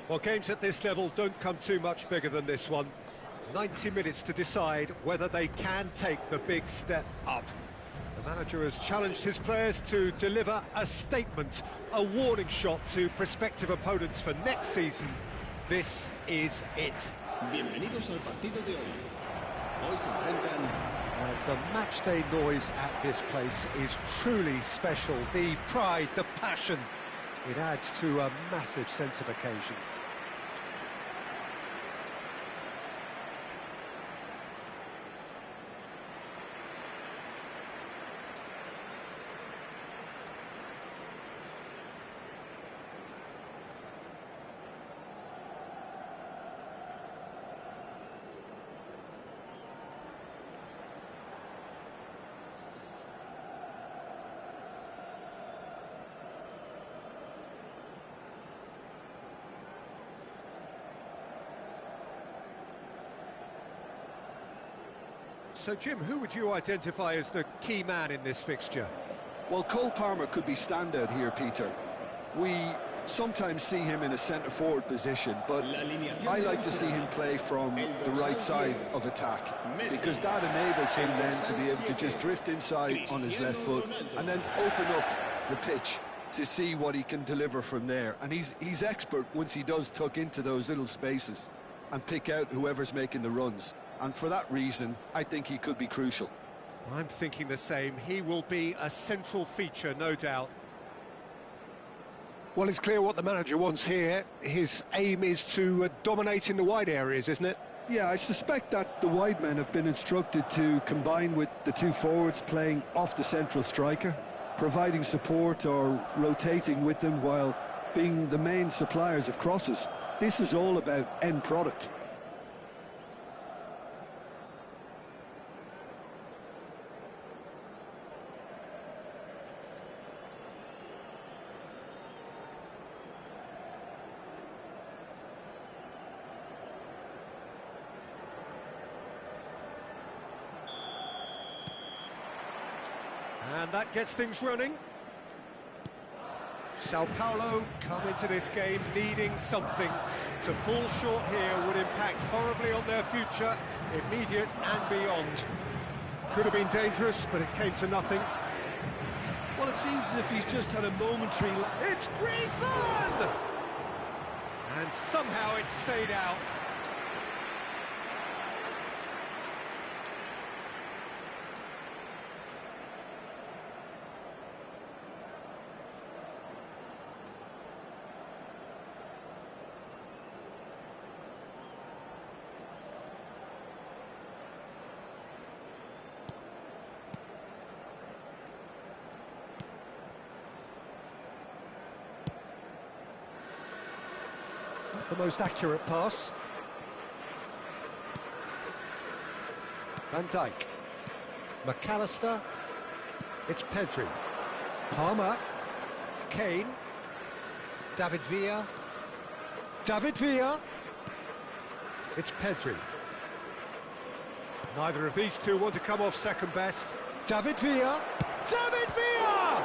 Well, games at this level don't come too much bigger than this one. 90 minutes to decide whether they can take the big step up. The manager has challenged his players to deliver a statement, a warning shot to prospective opponents for next season. This is it. Bienvenidos al partido de hoy. Hoy se enfrentan. The matchday noise at this place is truly special. The pride, the passion, it adds to a massive sense of occasion. So, Jim, who would you identify as the key man in this fixture? Well, Cole Palmer could be standout here, Peter. We sometimes see him in a centre-forward position, but I like to see him play from the right side of attack, because that enables him then to be able to just drift inside on his left foot and then open up the pitch to see what he can deliver from there. And he's expert once he does tuck into those little spaces and pick out whoever's making the runs. And for that reason, I think he could be crucial. I'm thinking the same. He will be a central feature, no doubt. Well, it's clear what the manager wants here. His aim is to dominate in the wide areas, isn't it? Yeah, I suspect that the wide men have been instructed to combine with the two forwards playing off the central striker, providing support or rotating with them while being the main suppliers of crosses. This is all about end product. And that gets things running. Sao Paulo come into this game needing something. To fall short here would impact horribly on their future, immediate and beyond. Could have been dangerous, but it came to nothing. Well, it seems as if he's just had a momentary... It's Griezmann! And somehow it stayed out. The most accurate pass. Van Dijk. McAllister. It's Pedri. Palmer. Kane. David Villa. David Villa. It's Pedri. Neither of these two want to come off second best. David Villa. David Villa!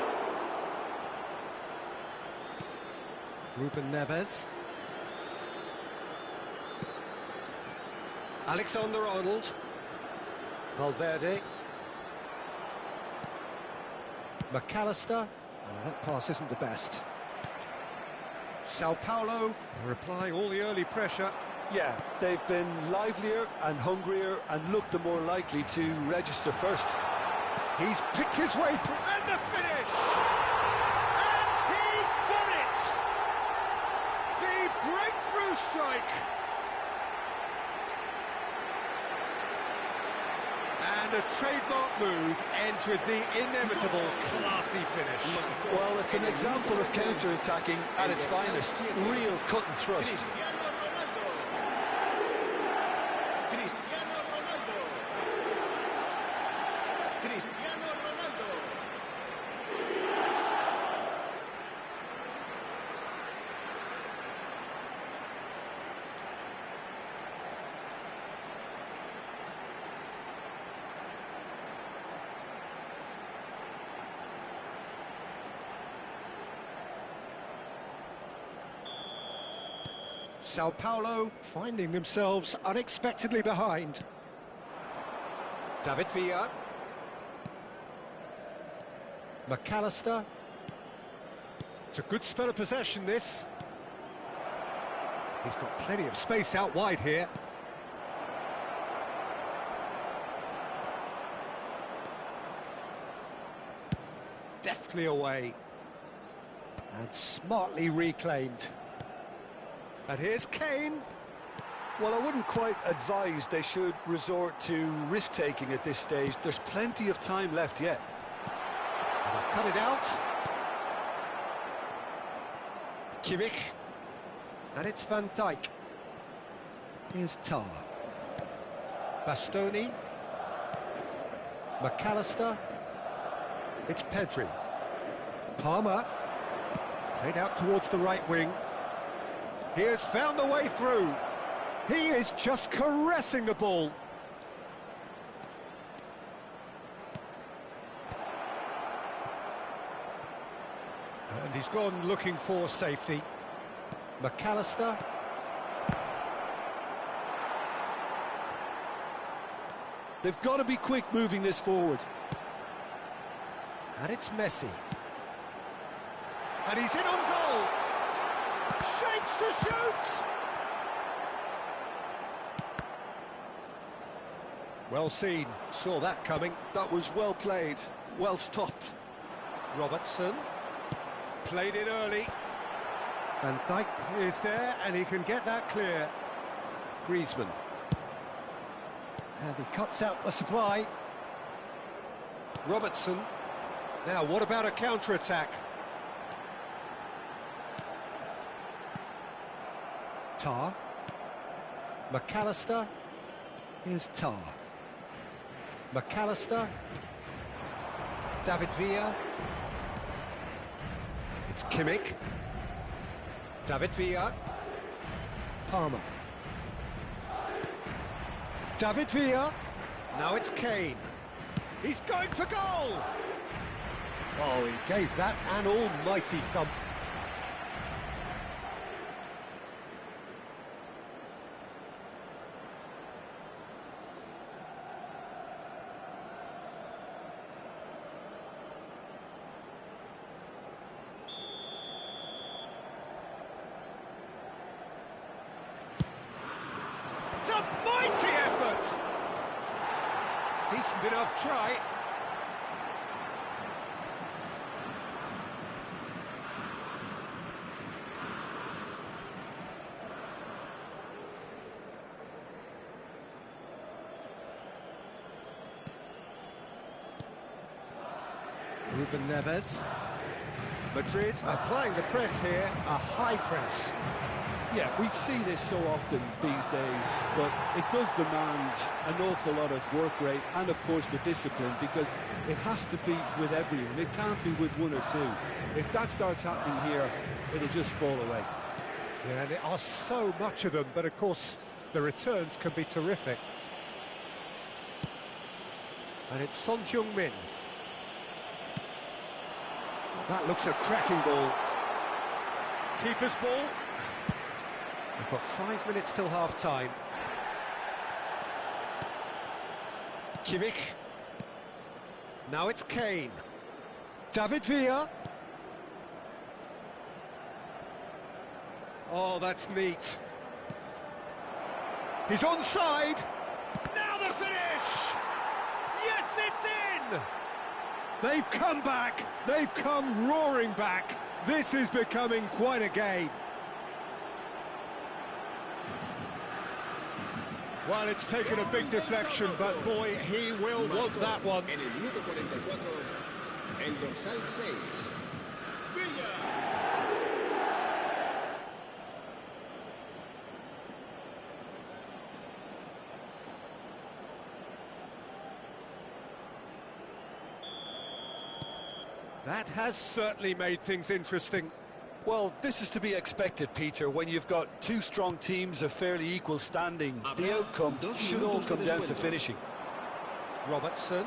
Ruben Neves. Alexander-Arnold. Valverde. McAllister. Oh, that pass isn't the best. Sao Paulo reply all the early pressure. Yeah, they've been livelier and hungrier and looked the more likely to register first. He's picked his way through, and the finish! And he's done it! The breakthrough strike! And a trademark move ends with the inevitable classy finish. Well, it's an example of counter-attacking at its finest. Real cut and thrust. Sao Paulo finding themselves unexpectedly behind. David Villa. McAllister. It's a good spell of possession, this. He's got plenty of space out wide here. Deftly away. And smartly reclaimed. And here's Kane. Well, I wouldn't quite advise they should resort to risk-taking at this stage. There's plenty of time left yet. And he's cut it out. Kimmich. And it's Van Dijk. Here's Tar. Bastoni. McAllister. It's Pedri. Palmer. Played out towards the right wing. He has found the way through. He is just caressing the ball. And he's gone looking for safety. McAllister. They've got to be quick moving this forward. And it's Messi. And he's in on goal. Shapes to shoot! Well seen, saw that coming. That was well played, well stopped. Robertson. Played it early. Van Dijk is there, and he can get that clear. Griezmann. And he cuts out the supply. Robertson. Now, what about a counter-attack? Tar. McAllister. Here's Tar. McAllister. David Villa. It's Kimmich. David Villa. Palmer. David Villa. Now it's Kane. He's going for goal! Oh, he gave that an almighty thump. It's a mighty effort! Decent enough try. Ruben Neves. Madrid applying the press here, a high press. Yeah, we see this so often these days, but it does demand an awful lot of work rate and, of course, the discipline, because it has to be with everyone. It can't be with one or two. If that starts happening here, it'll just fall away. Yeah, and there are so much of them, but, of course, the returns can be terrific. And it's Son Heung-min. That looks a cracking ball. Keeper's ball. We've got 5 minutes till half-time. Kimmich. Now it's Kane. David Villa. Oh, that's neat. He's onside. Now the finish! Yes, it's in! They've come back. They've come roaring back. This is becoming quite a game. Well, it's taken a big deflection, but boy, he will want that one. En el minuto 44, el dorsal 6. Villa. That has certainly made things interesting. Well, this is to be expected, Peter. When you've got two strong teams of fairly equal standing, the outcome should all come down to finishing. Robertson.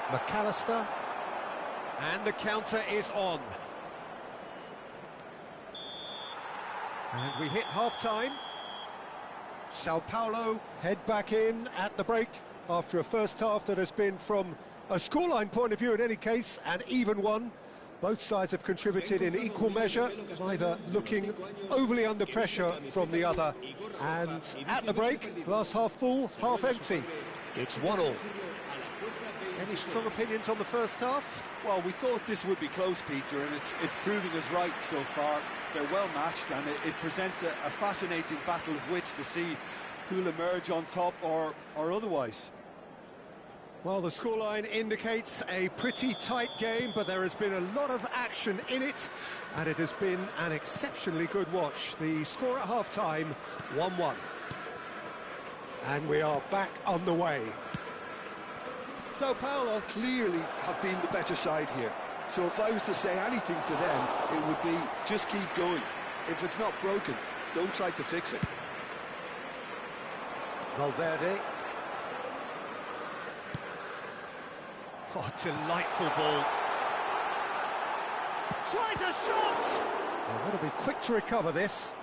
McAllister. And the counter is on. And we hit half-time. Sao Paulo head back in at the break after a first half that has been, from a scoreline point of view in any case, an even one. Both sides have contributed in equal measure, neither looking overly under pressure from the other. And at the break, glass half full, half empty. It's 1-1. Any strong opinions on the first half? Well, we thought this would be close, Peter, and it's proving us right so far. They're well matched, and it presents a fascinating battle of wits to see who'll emerge on top or otherwise. Well, the scoreline indicates a pretty tight game, but there has been a lot of action in it, and it has been an exceptionally good watch. The score at half-time, 1-1. And we are back on the way. Sao Paulo clearly have been the better side here. So if I was to say anything to them, it would be just keep going. If it's not broken, don't try to fix it. Valverde. Oh, delightful ball. Tries a shot! They've got to be quick to recover this.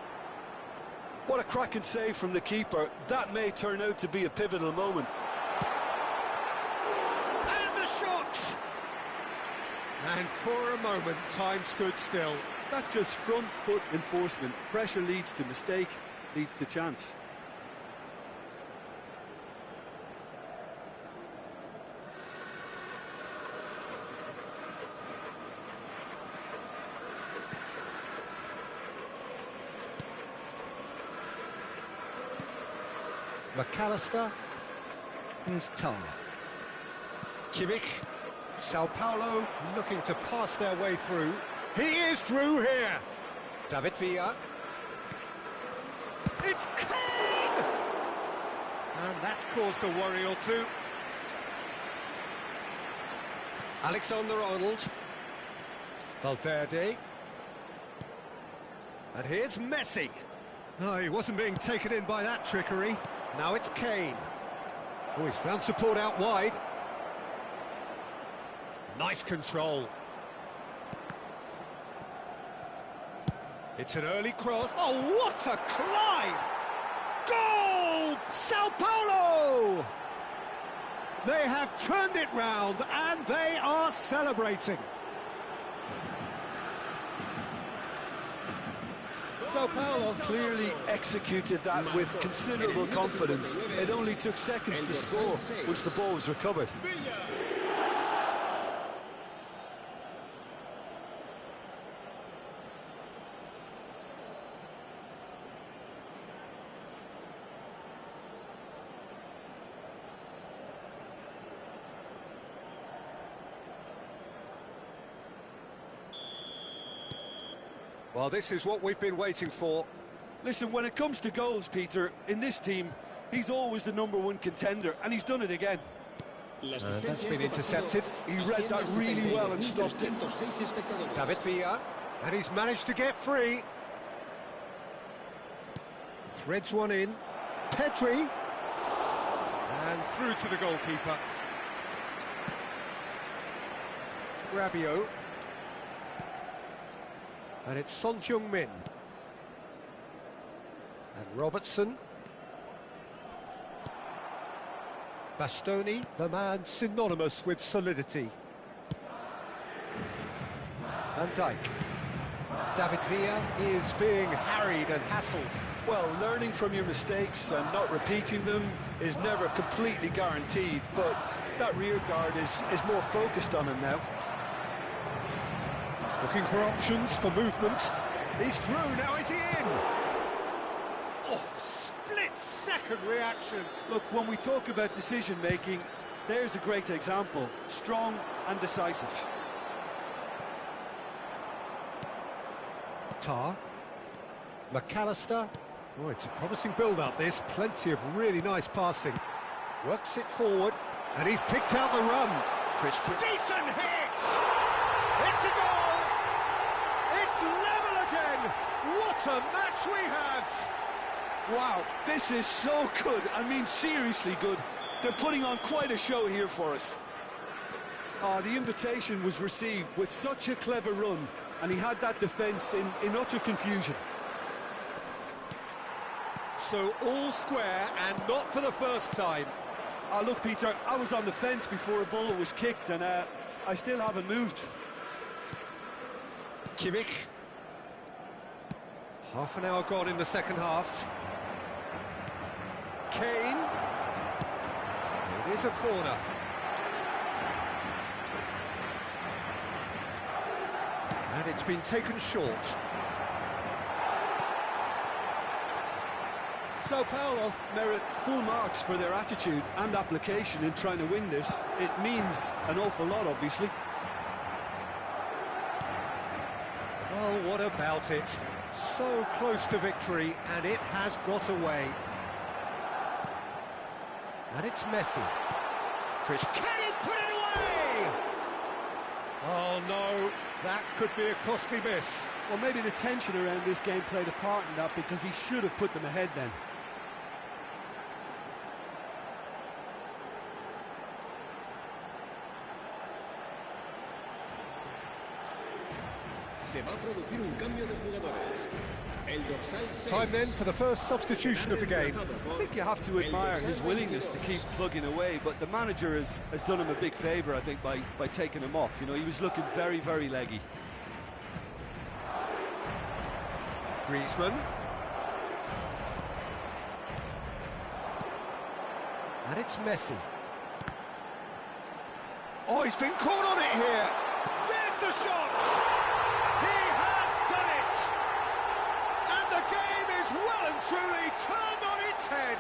What a cracking save from the keeper. That may turn out to be a pivotal moment. And the shot! And for a moment, time stood still. That's just front foot enforcement. Pressure leads to mistake, leads to chance. McAllister. Here's Tar. Kimmich. Sao Paulo looking to pass their way through. He is through here. David Villa. It's Kane! And that's caused a worry or two. Alexander-Arnold. Valverde. And here's Messi. No, he wasn't being taken in by that trickery. Now it's Kane. Oh, he's found support out wide. Nice control. It's an early cross. Oh, what a climb! Goal! Sao Paulo! They have turned it round and they are celebrating. Sao Paulo clearly executed that with considerable confidence. It only took seconds to score once the ball was recovered. Well, this is what we've been waiting for. Listen, when it comes to goals, Peter, in this team, he's always the #1 contender, and he's done it again. That's been intercepted. He read that really well and stopped it. David Villa, and he's managed to get free. Threads one in. Pedri. And through to the goalkeeper. Rabiot. And it's Son Heung-min. And Robertson. Bastoni, the man synonymous with solidity. Van Dijk. David Villa is being harried and hassled. Well, learning from your mistakes and not repeating them is never completely guaranteed, but that rear guard is more focused on him now. Looking for options for movement. He's through, now is he in? Oh, split-second reaction. Look, when we talk about decision-making, there's a great example. Strong and decisive. Tar. McAllister. Oh, it's a promising build-up, this. Plenty of really nice passing. Works it forward, and he's picked out the run. Christian. Decent hit! It's a goal! It's level again! What a match we have! Wow, this is so good. I mean, seriously good. They're putting on quite a show here for us. The invitation was received with such a clever run, and he had that defence in utter confusion. So all square, and not for the first time. Look, Peter, I was on the fence before a ball was kicked, and I still haven't moved. Kimmich. Half an hour gone in the second half. Kane. It is a corner. And it's been taken short. Sao Paulo merit full marks for their attitude and application in trying to win this. It means an awful lot, obviously. Well, what about it? So close to victory, and it has got away. And it's Messi. Chris, can he put it away? Oh no, that could be a costly miss. Well, maybe the tension around this game played a part in that, because he should have put them ahead then. Se va a producir un cambio de jugadores. El dorsal 6. Time then for the first substitution of the game. I think you have to admire his willingness to keep plugging away, but the manager has done him a big favour, I think, by taking him off. You know, he was looking very, very leggy. Griezmann. And it's Messi. Oh, he's been caught on it here. There's the shot. He has done it. And the game is well and truly turned on its head.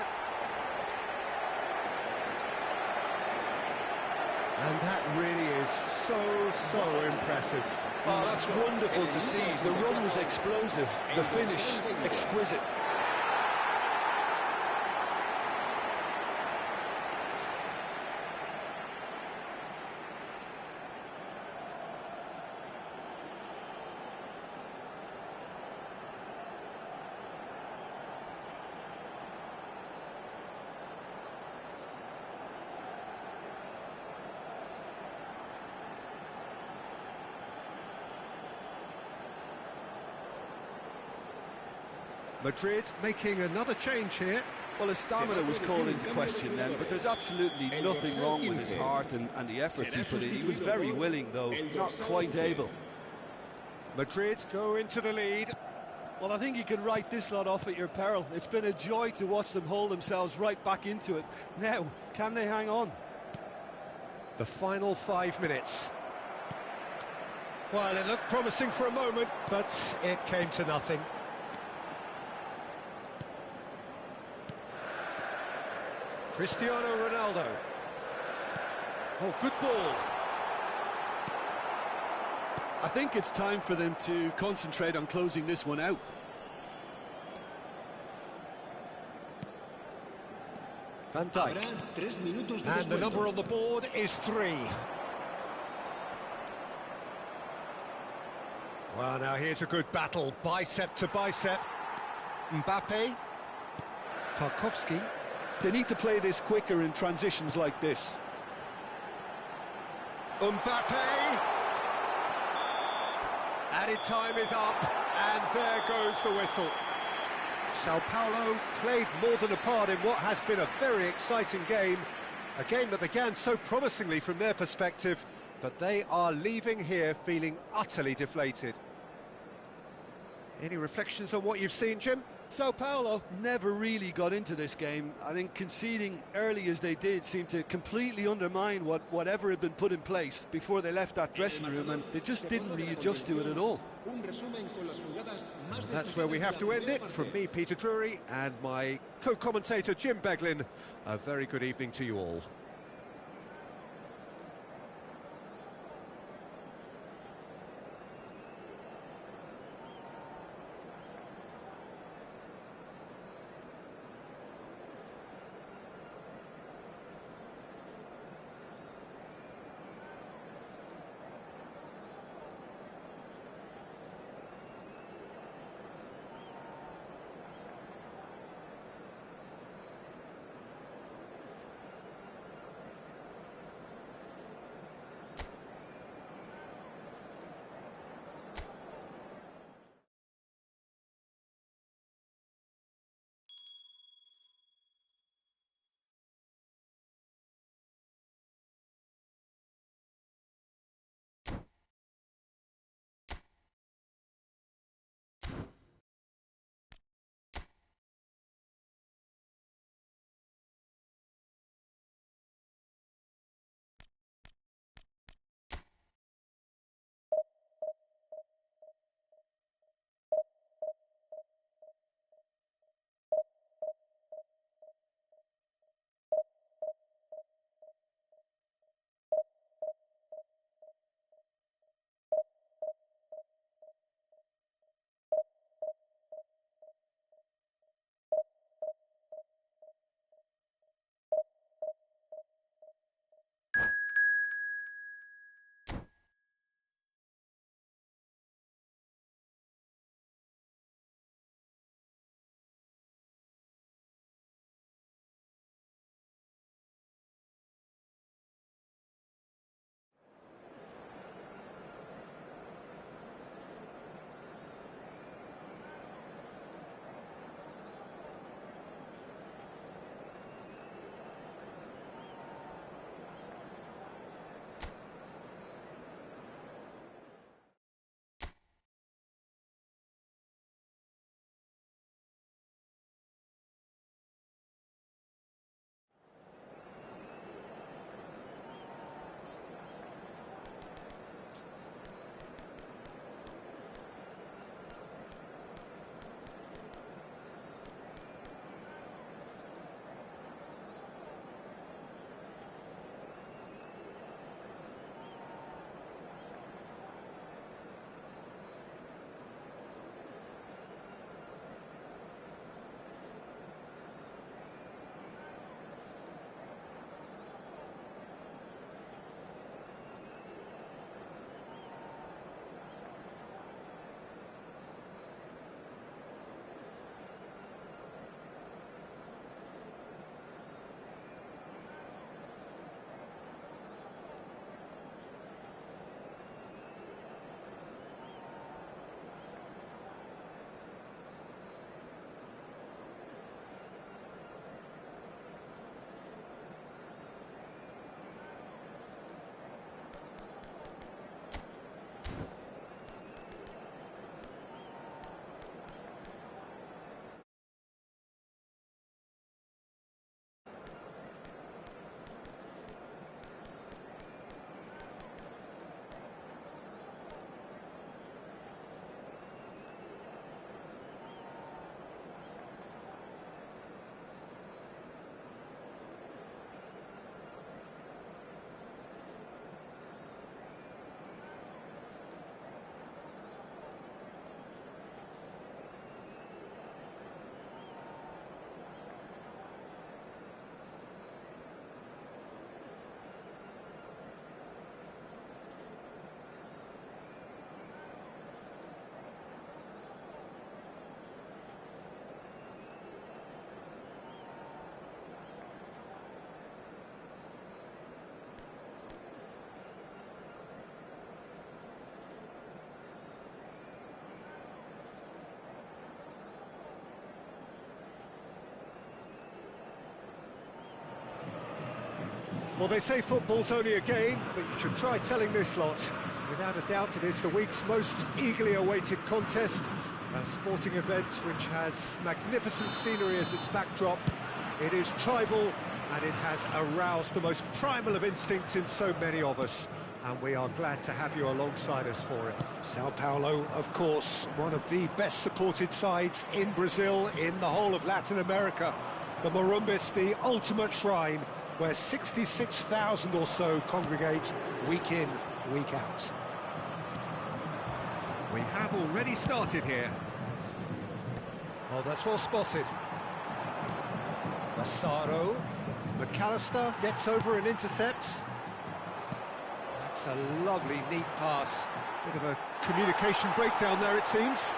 And that really is so impressive. Oh, that's wonderful to see. The run was explosive, the finish exquisite. Madrid making another change here. Well, his stamina was called into question then, but there's absolutely nothing wrong with his heart and the efforts he put in. He was very willing, though not quite able. Madrid go into the lead. Well, I think you can write this lot off at your peril. It's been a joy to watch them hold themselves right back into it. Now, can they hang on? The final 5 minutes. Well, it looked promising for a moment, but it came to nothing. Cristiano Ronaldo. Oh, good ball. I think it's time for them to concentrate on closing this one out. Van Dijk. And the number on the board is 3. Well, now here's a good battle, bicep to bicep. Mbappe. Tarkowski. They need to play this quicker in transitions like this. Mbappe! Added time is up, and there goes the whistle. Sao Paulo played more than a part in what has been a very exciting game. A game that began so promisingly from their perspective, but they are leaving here feeling utterly deflated. Any reflections on what you've seen, Jim? Sao Paulo never really got into this game. I think conceding early as they did seemed to completely undermine whatever had been put in place before they left that dressing room, and they just didn't readjust to it at all. And that's where we have to end it. From me, Peter Drury, and my co-commentator, Jim Beglin, a very good evening to you all. Well, they say football's only a game, but you should try telling this lot. Without a doubt, it is the week's most eagerly awaited contest, a sporting event which has magnificent scenery as its backdrop. It is tribal, and it has aroused the most primal of instincts in so many of us, and we are glad to have you alongside us for it. Sao Paulo, of course, one of the best supported sides in Brazil, in the whole of Latin America. The Morumbis, the ultimate shrine, where 66,000 or so congregate week in, week out. We have already started here. Oh, that's well spotted. Massaro. McAllister gets over and intercepts. That's a lovely, neat pass. Bit of a communication breakdown there, it seems.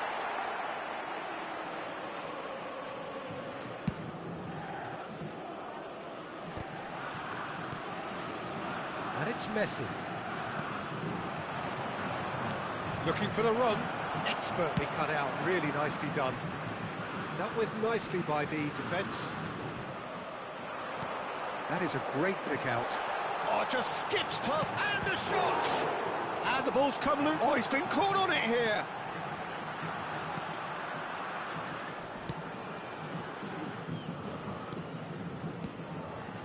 And it's Messi. Looking for the run. Expertly cut out, really nicely done. Dealt with nicely by the defence. That is a great pick out. Oh, just skips past, and the shot! And the ball's come loose. Oh, he's been caught on it here.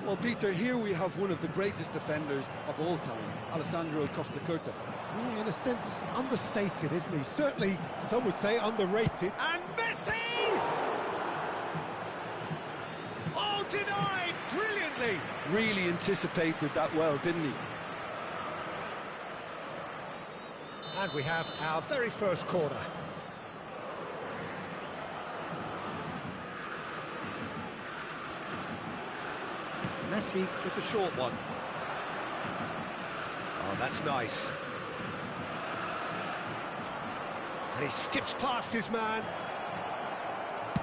Well, Peter, here we have one of the greatest defenders of all time, Alessandro Costa Curta. Yeah, in a sense, understated, isn't he? Certainly, some would say underrated. And Messi! Oh, denied brilliantly! Really anticipated that well, didn't he? And we have our very first corner. Messi with the short one. Oh, that's nice. And he skips past his man.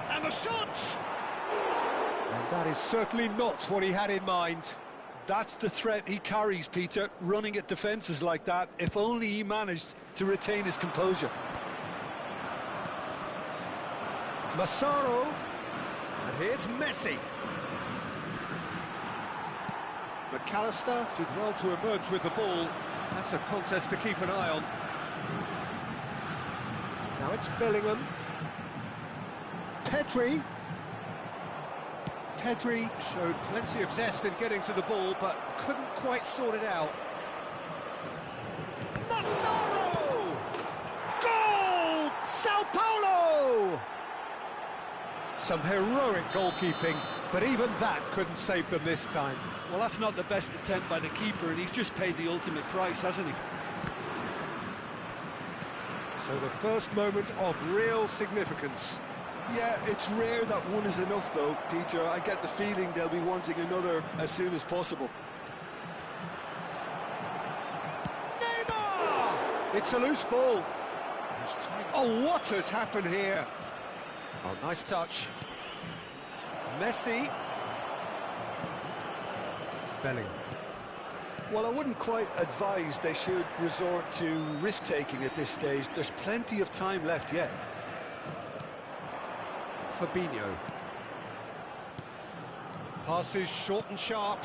And the shot! And that is certainly not what he had in mind. That's the threat he carries, Peter, running at defences like that. If only he managed to retain his composure. Massaro. And here's Messi. McAllister did well to emerge with the ball. That's a contest to keep an eye on. Now it's Bellingham. Pedri. Pedri showed plenty of zest in getting to the ball, but couldn't quite sort it out. Massaro! Goal! Sao Paulo! Some heroic goalkeeping, but even that couldn't save them this time. Well, that's not the best attempt by the keeper, and he's just paid the ultimate price, hasn't he? So the first moment of real significance. Yeah, it's rare that one is enough, though, Peter. I get the feeling they'll be wanting another as soon as possible. Neymar! It's a loose ball. Oh, what has happened here? Oh, nice touch. Messi. Bellingham. Well, I wouldn't quite advise they should resort to risk-taking at this stage. There's plenty of time left yet. Fabinho. Passes short and sharp.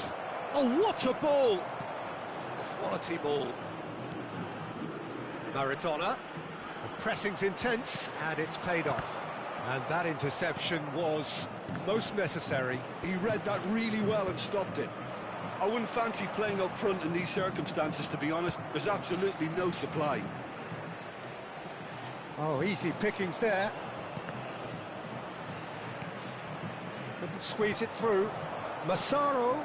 Oh, what a ball! Quality ball. Maradona. The pressing's intense, and it's paid off. And that interception was most necessary. He read that really well and stopped it. I wouldn't fancy playing up front in these circumstances, to be honest. There's absolutely no supply. Oh, easy pickings there. Couldn't squeeze it through. Massaro.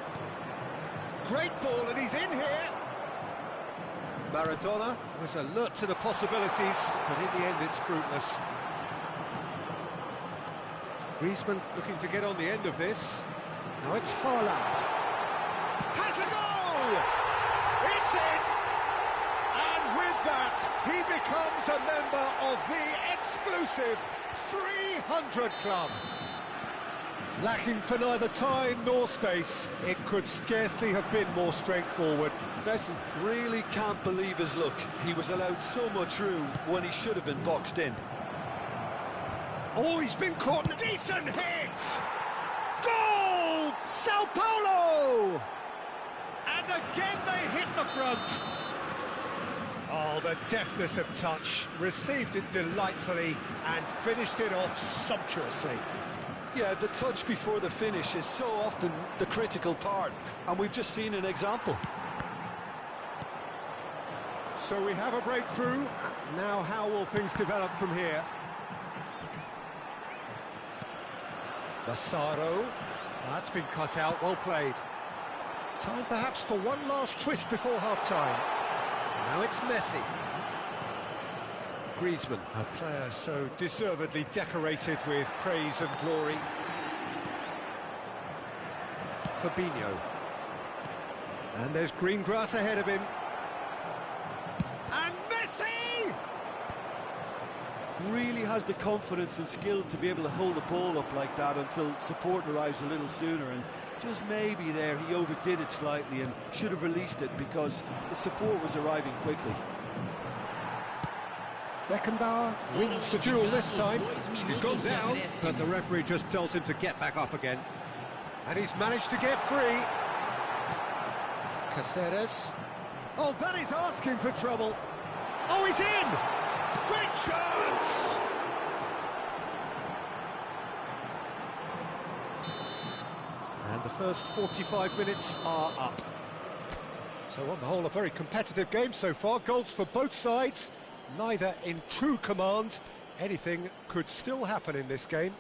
Great ball, and he's in here. Maradona was alert to the possibilities, but in the end it's fruitless. Griezmann looking to get on the end of this. Now it's Haaland. Has a goal! It's in! And with that, he becomes a member of the exclusive 300 Club. Lacking for neither time nor space, it could scarcely have been more straightforward. Messi really can't believe his luck. He was allowed so much room when he should have been boxed in. Oh, he's been caught. Decent hit! Goal! Sao Paulo! And again they hit the front. Oh, the deftness of touch. Received it delightfully and finished it off sumptuously. Yeah, the touch before the finish is so often the critical part, and we've just seen an example. So we have a breakthrough. Now how will things develop from here? Massaro. That's been cut out, well played. Time perhaps for one last twist before half-time. Now it's Messi. Griezmann, a player so deservedly decorated with praise and glory. Fabinho. And there's green grass ahead of him. And Messi! Really has the confidence and skill to be able to hold the ball up like that until support arrives a little sooner, and just maybe there he overdid it slightly and should have released it because the support was arriving quickly. Beckenbauer wins the duel this time. He's gone down, but the referee just tells him to get back up again. And he's managed to get free. Caceres. Oh, that is asking for trouble. Oh, he's in! Great chance! And the first 45 minutes are up. So on the whole, a very competitive game so far. Goals for both sides, neither in true command. Anything could still happen in this game.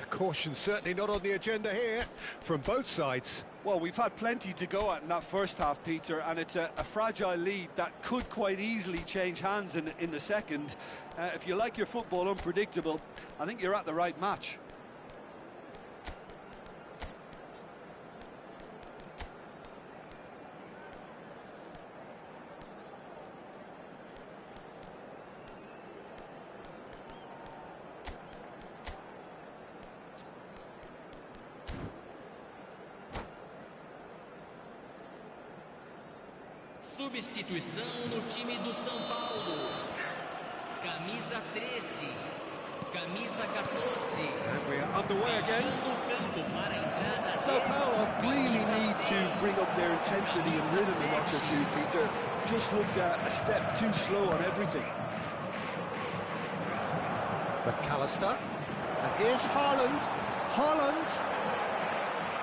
Caution certainly not on the agenda here from both sides. Well, we've had plenty to go at in that first half, Peter, and it's a fragile lead that could quite easily change hands in the second. If you like your football unpredictable, I think you're at the right match. Substituição no time do São Paulo. Camisa 13, camisa 14. And we are underway again. São Paulo really need to bring up their intensity and rhythm a notch or two, Peter. Just looked a step too slow on everything. McAllister. And here's Haaland. Haaland.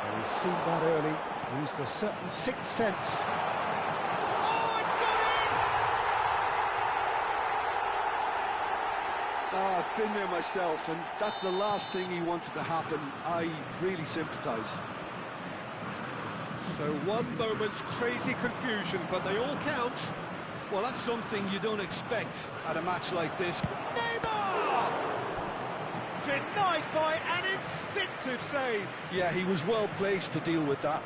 Oh, he's seen that early. Used a certain sixth sense. Oh, I've been there myself, and that's the last thing he wanted to happen. I really sympathise. So one moment's crazy confusion, but they all count. Well, that's something you don't expect at a match like this. Neymar! Denied by an instinctive save. Yeah, he was well placed to deal with that.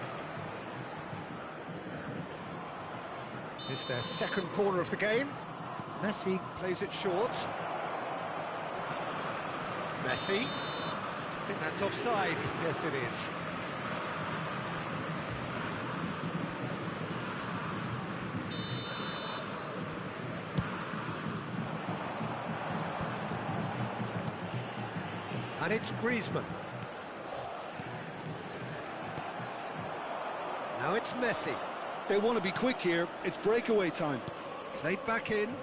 It's their second corner of the game. Messi plays it short. Messi. I think that's offside. Yes, it is. And it's Griezmann. Now it's Messi. They want to be quick here. It's breakaway time. Played back in.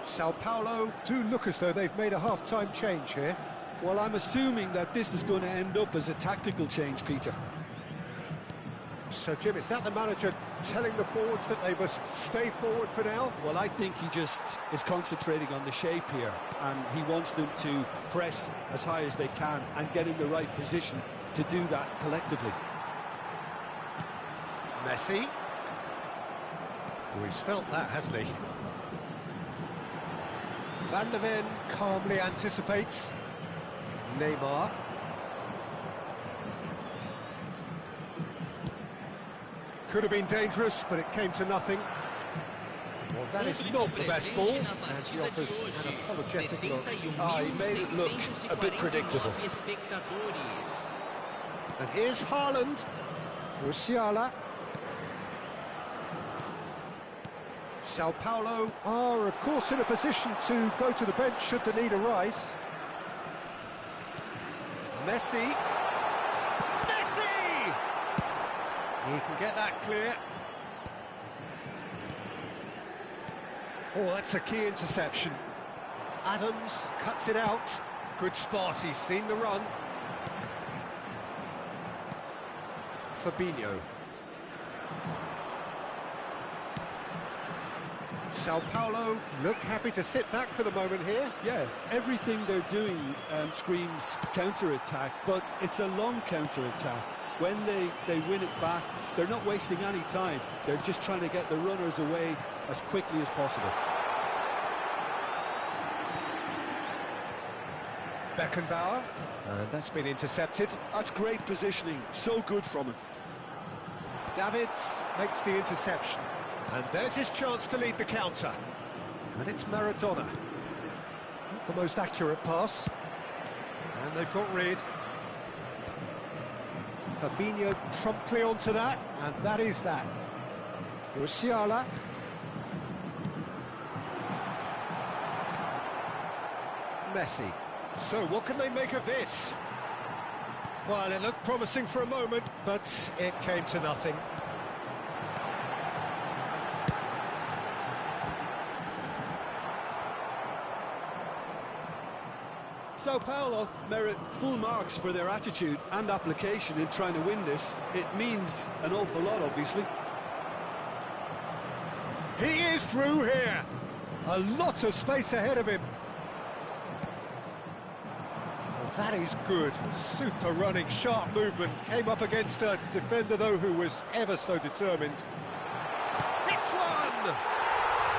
Sao Paulo do look as though they've made a half-time change here. Well, I'm assuming that this is going to end up as a tactical change, Peter. So, Jim, is that the manager telling the forwards that they must stay forward for now? Well, I think he just is concentrating on the shape here, and he wants them to press as high as they can and get in the right position to do that collectively. Messi. Oh, he's felt that, hasn't he? Van der Ven calmly anticipates. Neymar. Could have been dangerous, but it came to nothing. Well, that is not the best ball, and he offers an apologetic look. He made it look a bit predictable. And here's Haaland. Musiala. Sao Paulo are, of course, in a position to go to the bench should the need arise. Messi. Messi! He can get that clear. Oh, that's a key interception. Adams cuts it out. Good spot, he's seen the run. Fabinho. Sao Paulo look happy to sit back for the moment here. Yeah, everything they're doing screams counter-attack, but it's a long counter-attack. When they win it back, they're not wasting any time. They're just trying to get the runners away as quickly as possible. Beckenbauer, and that's been intercepted. That's great positioning, so good from him. Davids makes the interception, and there's his chance to lead the counter. And it's Maradona. Not the most accurate pass. And they've got rid. Fabinho promptly onto that, and that is that. Musiala. Messi. So what can they make of this? Well, it looked promising for a moment, but it came to nothing. Sao Paulo merit full marks for their attitude and application in trying to win this. It means an awful lot, obviously. He is through here. A lot of space ahead of him. Well, that is good. Super running, sharp movement. Came up against a defender, though, who was ever so determined. Hits one!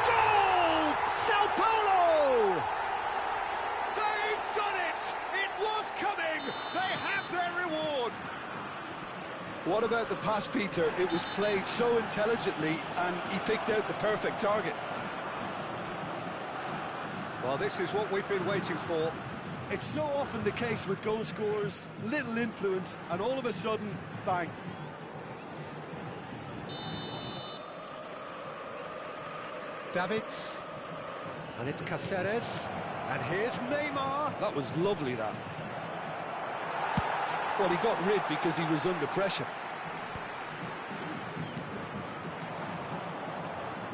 Goal! Sao Paulo! They've done it! It was coming! They have their reward! What about the pass, Peter? It was played so intelligently and he picked out the perfect target. Well, this is what we've been waiting for. It's so often the case with goal scorers, little influence, and all of a sudden, bang. Davids, and it's Cáceres, and here's Neymar. That was lovely, that. Well, he got rid because he was under pressure.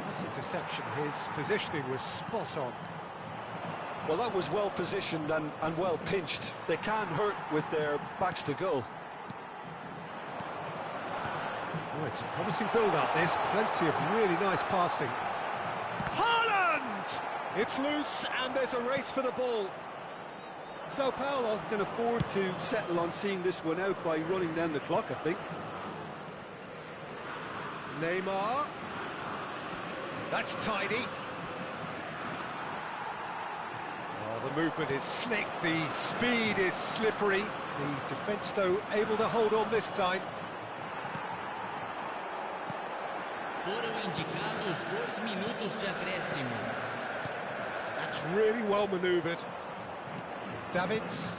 Nice interception, his positioning was spot on. Well, that was well positioned and well pinched. They can't hurt with their backs to goal. Oh, it's a promising build-up. There's plenty of really nice passing. Haaland! It's loose, and there's a race for the ball. Sao Paulo can afford to settle on seeing this one out by running down the clock, I think. Neymar. That's tidy. Oh, the movement is slick, the speed is slippery. The defence, though, able to hold on this time. Foram indicados 2 minutos de acréscimo. That's really well manoeuvred. Davids.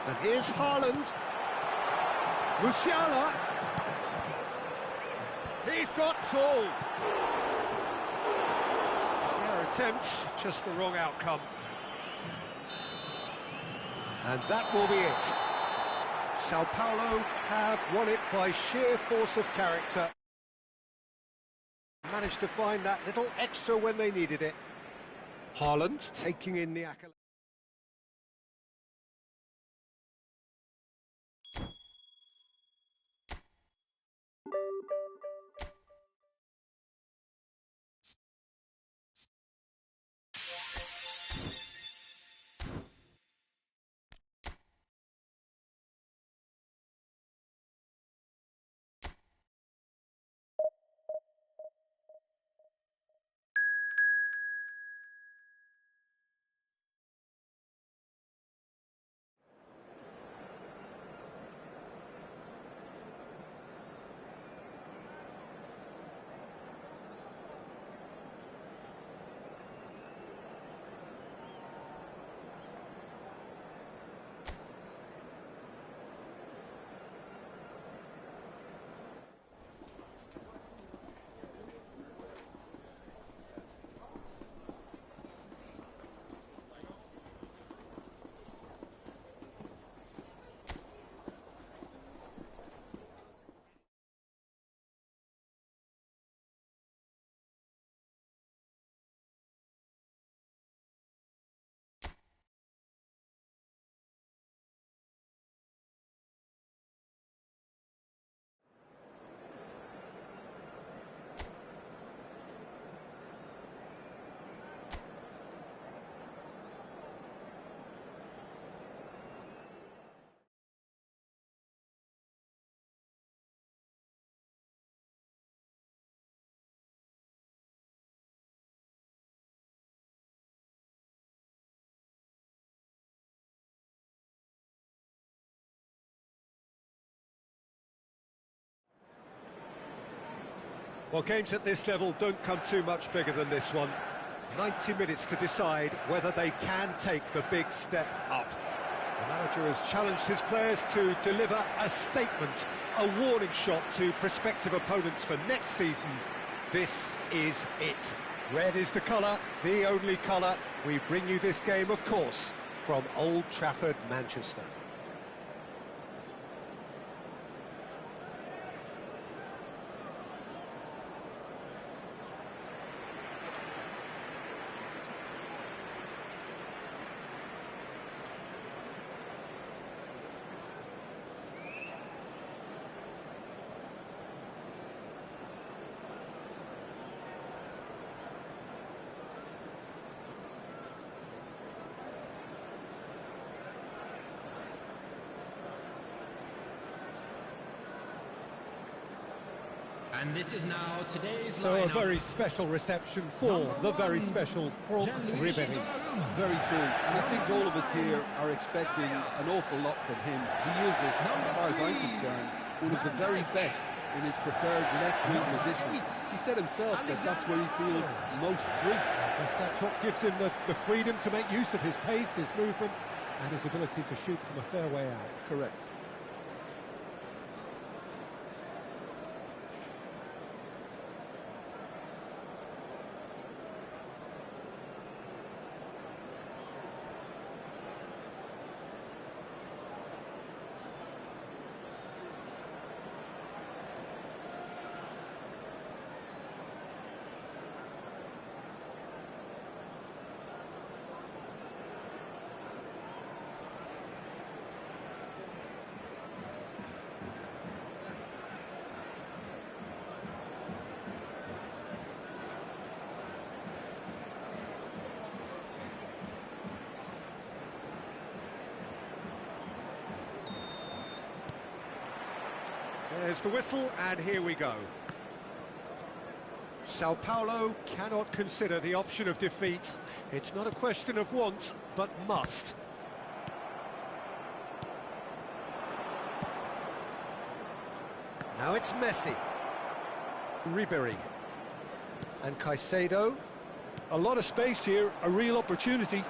And here's Haaland. Musiala. He's got full. Fair attempt, just the wrong outcome. And that will be it. Sao Paulo have won it by sheer force of character. Managed to find that little extra when they needed it. Haaland taking in the accolade. Well, games at this level don't come too much bigger than this one. 90 minutes to decide whether they can take the big step up. The manager has challenged his players to deliver a statement, a warning shot to prospective opponents for next season. This is it. Red is the colour, the only colour. We bring you this game, of course, from Old Trafford, Manchester. And this is now today's So lineup. a very special reception for the very special Franck Ribéry. Very true, and I think all of us here are expecting an awful lot from him. He is, as far as I'm concerned, one of the very best in his preferred left-wing position. He said himself that that's where he feels most free. I guess that's what gives him the freedom to make use of his pace, his movement, and his ability to shoot from a fair way out. Correct. There's the whistle, and here we go. Sao Paulo cannot consider the option of defeat. It's not a question of want, but must. Now it's Messi. Ribéry. And Caicedo. A lot of space here, a real opportunity.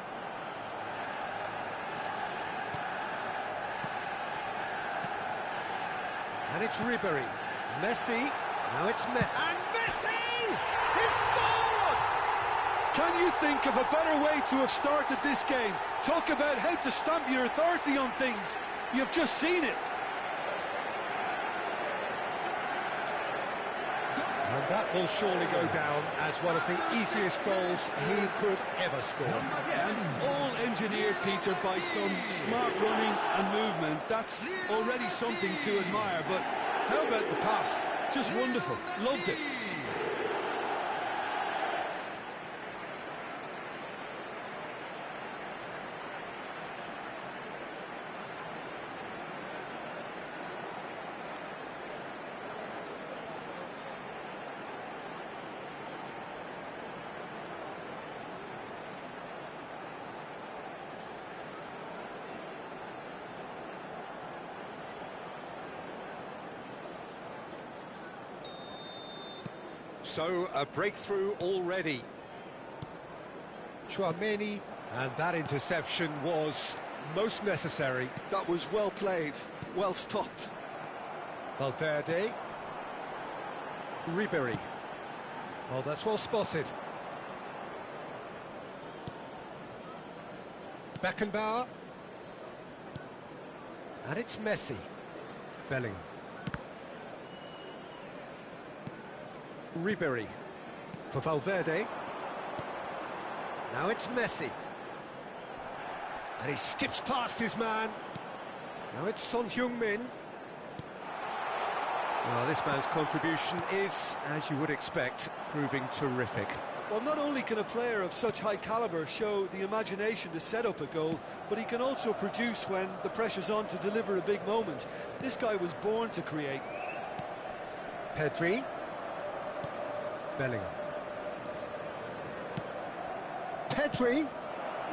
And it's Ribéry. Messi. Now it's Messi. And Messi! He's scored! Can you think of a better way to have started this game? Talk about how to stamp your authority on things. You've just seen it. And that will surely go down as one of the easiest goals he could ever score. Yeah, and all engineered, Peter, by some smart running and movement. That's already something to admire, but how about the pass? Just wonderful. Loved it. So, a breakthrough already. Chouameni, and that interception was most necessary. That was well played, well stopped. Valverde. Ribéry. Well, that's well spotted. Beckenbauer. And it's Messi. Bellingham. Ribéry for Valverde. Now it's Messi. And he skips past his man. Now it's Son Heung-min. Well, this man's contribution is, as you would expect, proving terrific. Well, not only can a player of such high calibre show the imagination to set up a goal, but he can also produce when the pressure's on to deliver a big moment. This guy was born to create. Pedri. Bellingham. Pedri.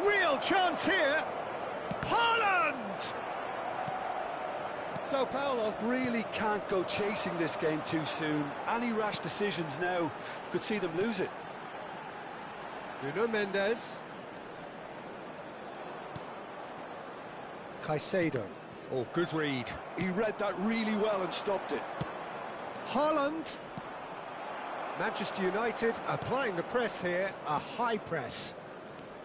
Real chance here. Haaland! Sao Paulo. Really can't go chasing this game too soon. Any rash decisions now could see them lose it. Nuno Mendes. Caicedo. Oh, good read. He read that really well and stopped it. Haaland. Manchester United applying the press here, a high press.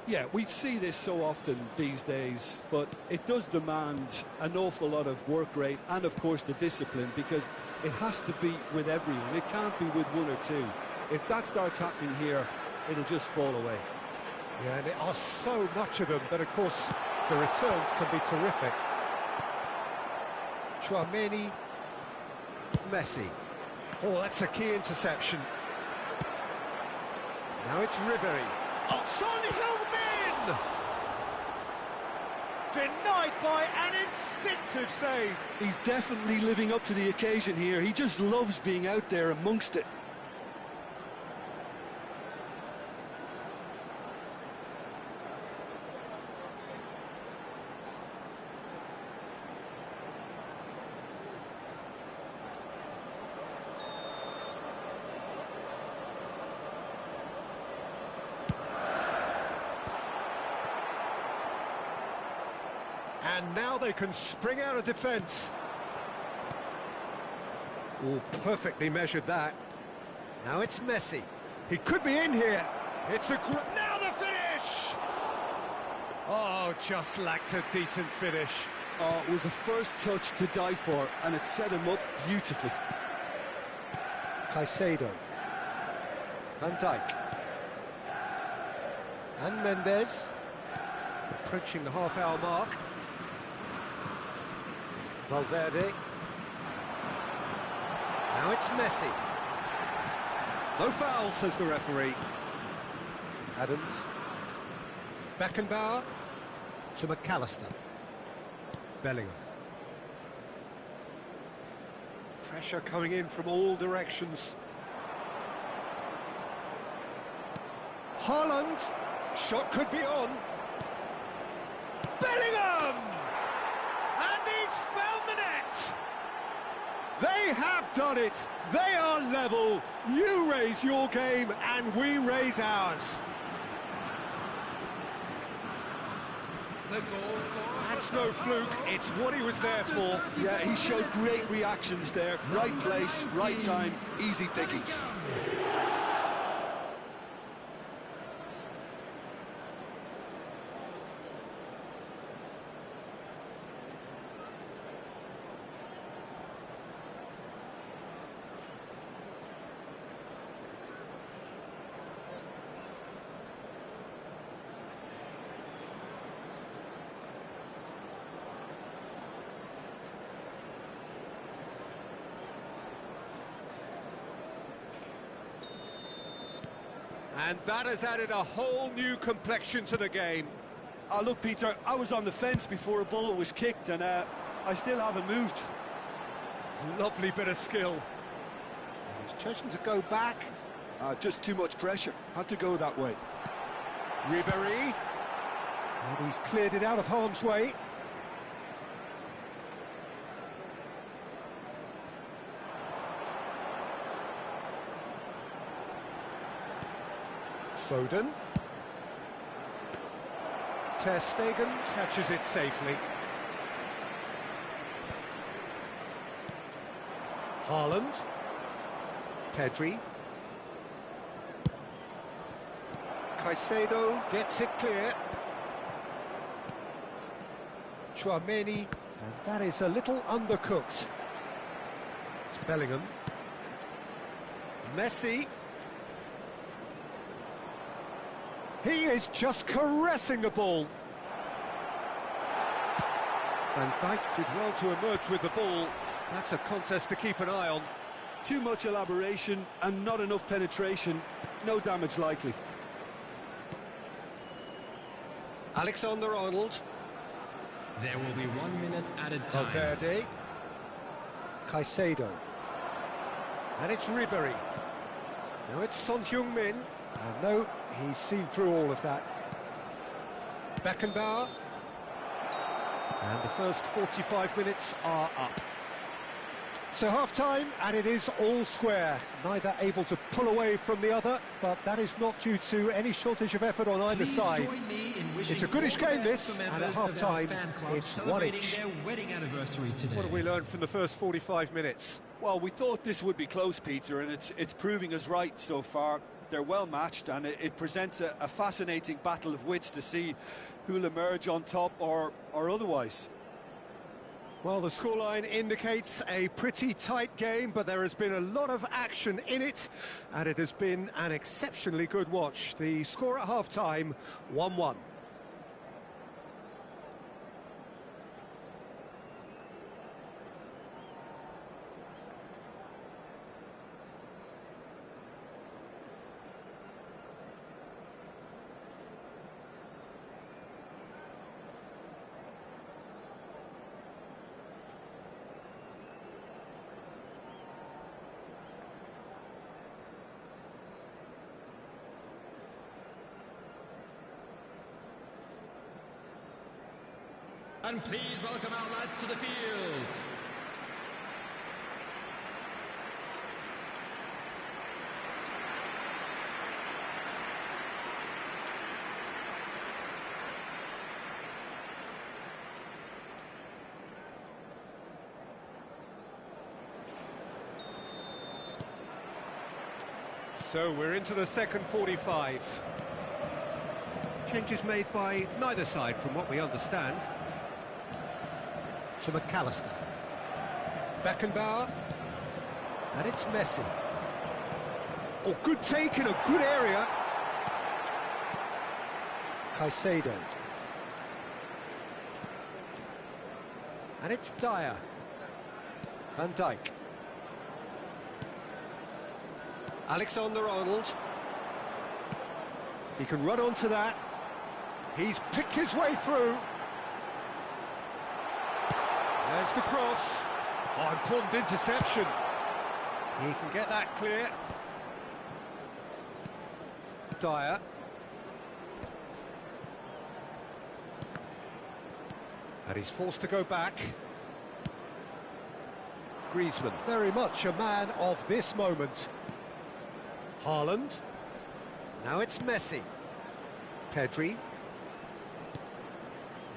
Yeah, we see this so often these days, but it does demand an awful lot of work rate and, of course, the discipline, because it has to be with everyone. It can't be with one or two. If that starts happening here, it'll just fall away. Yeah, and there are so much of them, but of course the returns can be terrific. Tchouaméni, Messi. Oh, that's a key interception. Now it's Ribéry. Oh, Son Heung-min! Denied by an instinctive save. He's definitely living up to the occasion here. He just loves being out there amongst it. And now they can spring out of defence. Oh, perfectly measured that. Now it's Messi. He could be in here. It's a now the finish! Oh, just lacked a decent finish. Oh, it was a first touch to die for, and it set him up beautifully. Caicedo. Van Dijk. And Mendes. Approaching the half-hour mark. Valverde. Now it's Messi. No foul, says the referee. Adams. Beckenbauer to McAllister. Bellingham. Pressure coming in from all directions. Haaland. Shot could be on. Bellingham! And he's found the net! They have done it! They are level! You raise your game and we raise ours. That's no fluke, it's what he was there for. Yeah, he showed great reactions there. Right place, right time, easy pickings. And that has added a whole new complexion to the game. Oh, look, Peter, I was on the fence before a ball was kicked, and I still haven't moved. Lovely bit of skill. He's chosen to go back. Just too much pressure. Had to go that way. Ribéry. And he's cleared it out of harm's way. Foden. Ter Stegen catches it safely. Haaland. Pedri. Caicedo gets it clear. Tchouaméni, and that is a little undercooked. It's Bellingham. Messi. He is just caressing the ball. Van Dijk did well to emerge with the ball. That's a contest to keep an eye on. Too much elaboration and not enough penetration. No damage likely. Alexander-Arnold. There will be 1 minute added time. Valverde. Caicedo. And it's Ribéry. Now it's Son Heung-min. And no, he's seen through all of that. Beckenbauer. And the first 45 minutes are up. So half-time, and it is all square. Neither able to pull away from the other, but that is not due to any shortage of effort on either side. It's a goodish game, this, and at half-time, it's one each. What have we learned from the first 45 minutes? Well, we thought this would be close, Peter, and it's proving us right so far. They're well matched, and it presents a fascinating battle of wits to see who'll emerge on top or otherwise. Well, the scoreline indicates a pretty tight game, but there has been a lot of action in it, and it has been an exceptionally good watch. The score at half-time, 1-1. And please welcome our lads to the field. So we're into the second 45. Changes made by neither side, from what we understand. To McAllister. Beckenbauer. And it's Messi. Oh, good take in a good area. Caicedo. And it's Dyer. Van Dijk. Alexander-Arnold. He can run onto that. He's picked his way through. There's the cross. Oh, important interception. He can get that clear. Dyer. And he's forced to go back. Griezmann, very much a man of this moment. Haaland. Now it's Messi. Pedri.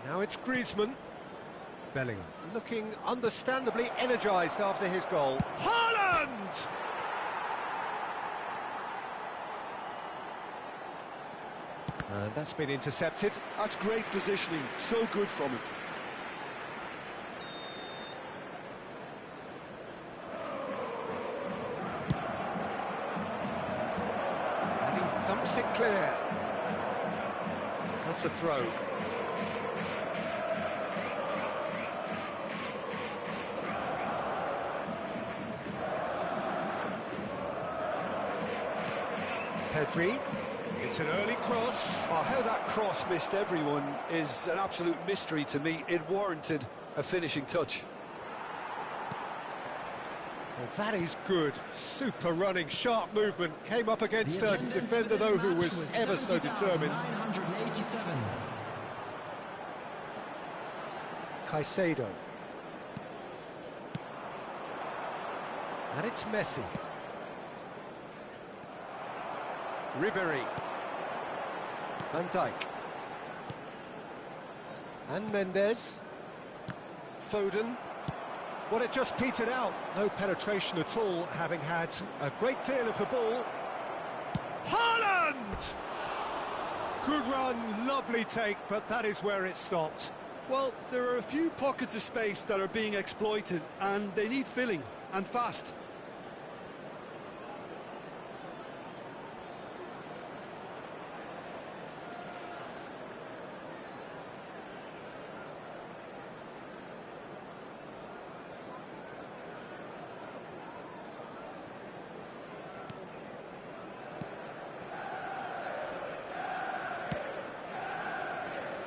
Now it's Griezmann. Bellingham, looking understandably energised after his goal. Haaland! And that's been intercepted. That's great positioning, so good from him. And he thumps it clear. That's a throw. Pedri, it's an early cross. Oh, how that cross missed everyone is an absolute mystery to me. It warranted a finishing touch. Well, that is good. Super running, sharp movement. Came up against a defender, though, who was ever so determined. 987. Caicedo. And it's Messi. Ribéry. Van Dijk. And Mendes. Foden. Well, it just petered out. No penetration at all, having had a great deal of the ball. Haaland! Good run, lovely take, but that is where it stopped. Well, there are a few pockets of space that are being exploited, and they need filling, and fast.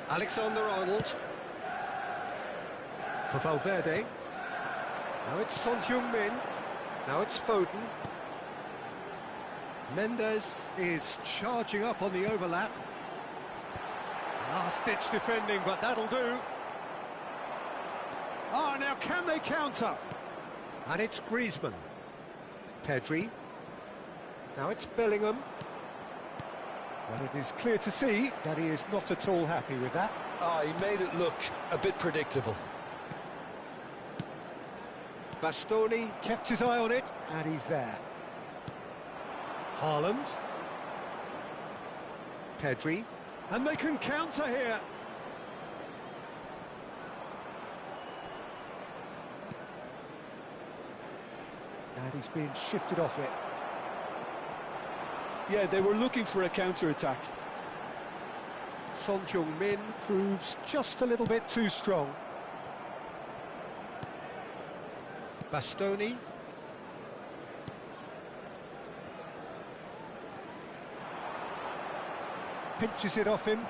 Alexander-Arnold. For Valverde. Now it's Son Heung-min. Now it's Foden. Mendes is charging up on the overlap. Last-ditch defending, but that'll do. Ah, now can they counter? And it's Griezmann. Pedri. Now it's Bellingham. Well, it is clear to see that he is not at all happy with that. Ah, he made it look a bit predictable. Bastoni kept his eye on it, and he's there. Haaland. Pedri. And they can counter here. And he's being shifted off it. Yeah, they were looking for a counter-attack. Son Heung-min proves just a little bit too strong. Bastoni. Pinches it off him.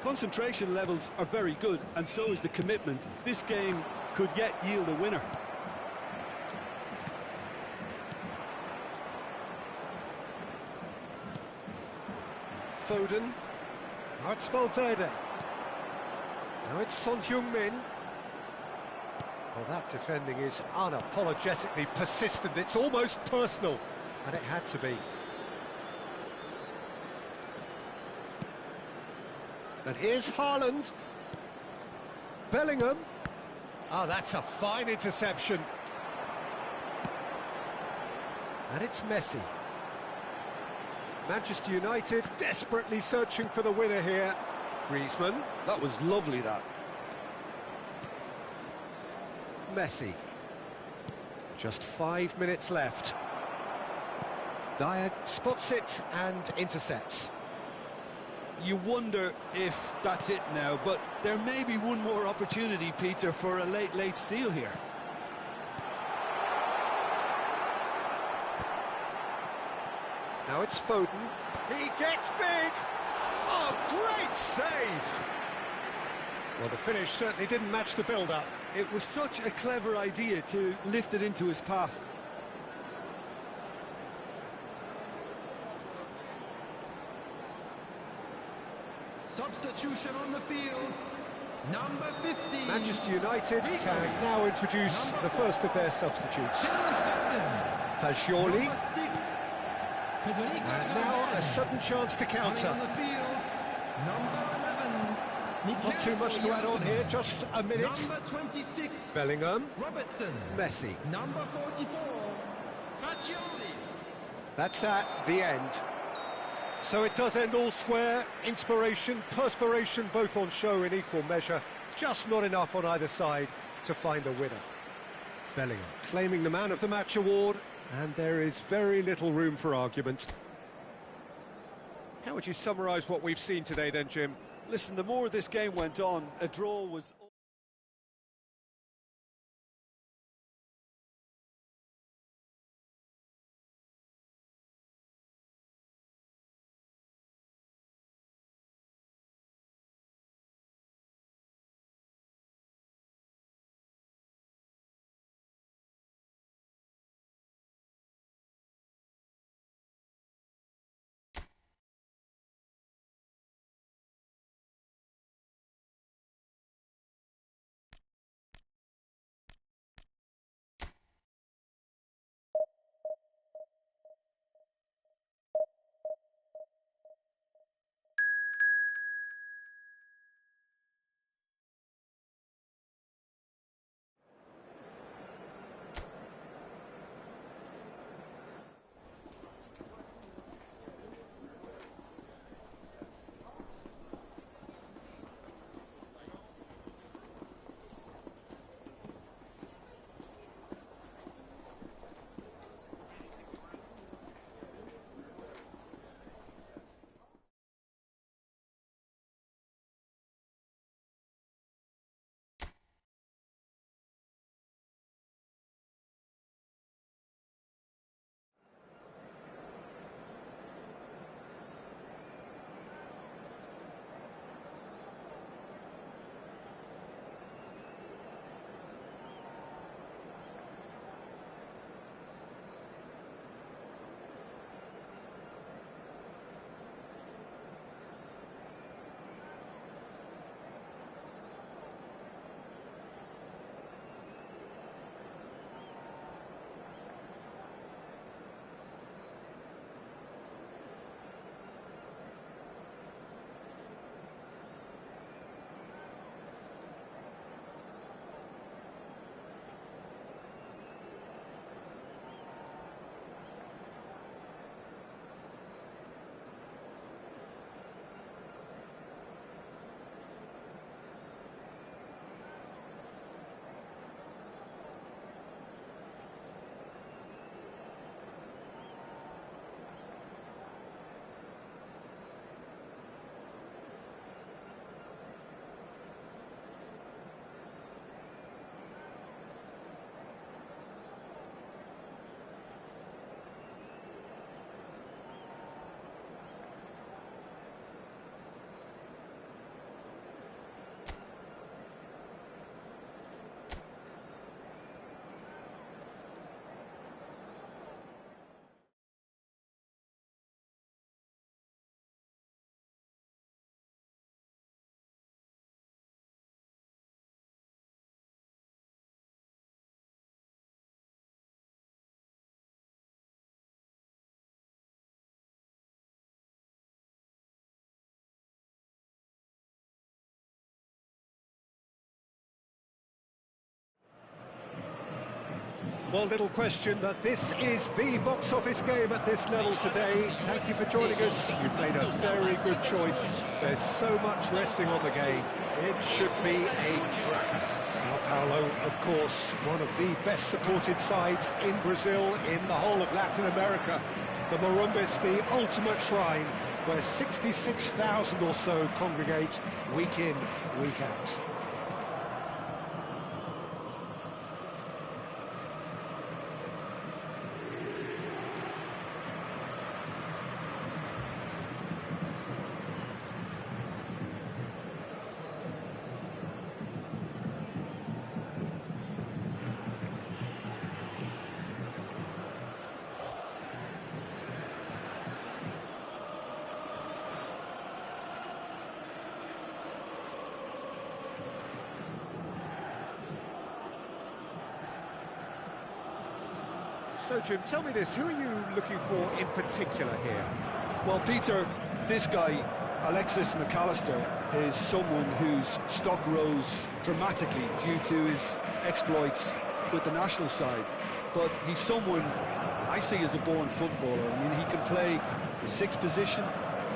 Concentration levels are very good, and so is the commitment. This game could yet yield a winner. Foden. Now it's Valverde. Now it's Son Heung-min. Well, that defending is unapologetically persistent. It's almost personal, and it had to be. And here's Haaland. Bellingham. Oh, that's a fine interception. And it's Messi. Manchester United desperately searching for the winner here. Griezmann. That was lovely, that. Messi. Just 5 minutes left. Dyer spots it and intercepts. You wonder if that's it now, but there may be one more opportunity, Peter, for a late steal here. Now it's Foden. He gets big! Oh, great save! Well, the finish certainly didn't match the build-up. It was such a clever idea to lift it into his path. Substitution on the field. Number 15. Manchester United can now introduce the first of their substitutes. Fagioli. And now a sudden chance to counter. On the field. Number 11. Not too much to add on here, just a minute. Number 26. Bellingham. Robertson. Messi. Number 44. Fagioli. That's that, the end. So it does end all square. Inspiration, perspiration, both on show in equal measure. Just not enough on either side to find a winner. Bellingham claiming the Man of the Match award, and there is very little room for argument. How would you summarise what we've seen today then, Jim? Listen, the more this game went on, a draw was... Well, little question that this is the box office game at this level today. Thank you for joining us. You've made a very good choice. There's so much resting on the game. It should be a cracker. Sao Paulo, of course, one of the best supported sides in Brazil, in the whole of Latin America. The Morumbas, the ultimate shrine, where 66,000 or so congregate week in, week out. So, Jim, tell me this, who are you looking for in particular here? Well, Peter, this guy, Alexis McAllister, is someone whose stock rose dramatically due to his exploits with the national side. But he's someone I see as a born footballer. I mean, he can play the 6th position,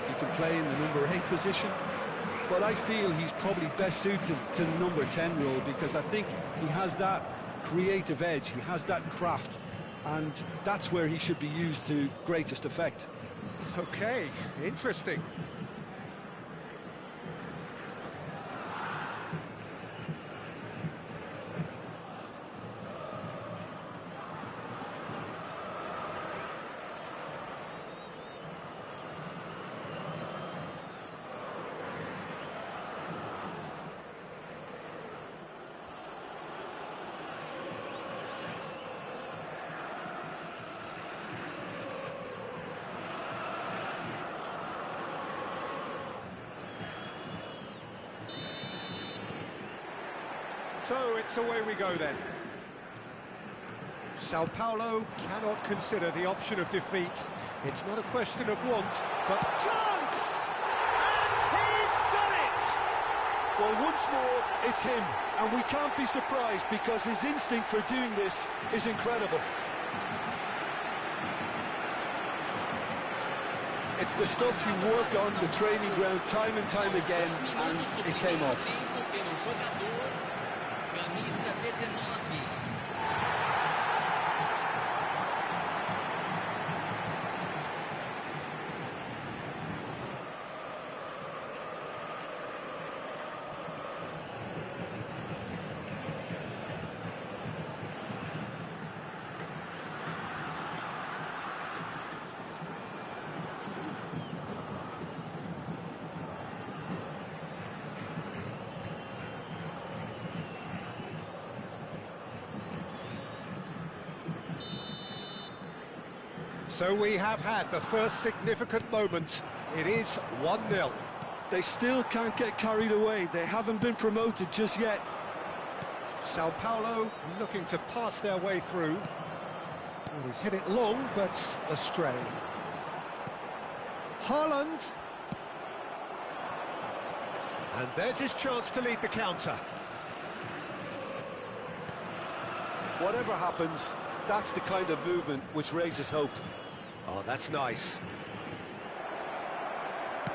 he can play in the number 8 position, but I feel he's probably best suited to the number 10 role because I think he has that creative edge, he has that craft, and that's where he should be used to greatest effect. Okay, interesting. So it's away we go then. Sao Paulo cannot consider the option of defeat. It's not a question of want, but chance! And he's done it! Well, once more, it's him, and we can't be surprised because his instinct for doing this is incredible. It's the stuff you work on the training ground time and time again, and it came off. So we have had the first significant moment. It is 1-0. They still can't get carried away. They haven't been promoted just yet. Sao Paulo looking to pass their way through. Well, he's hit it long, but astray. Haaland. And there's his chance to lead the counter. Whatever happens, that's the kind of movement which raises hope. Oh, that's nice.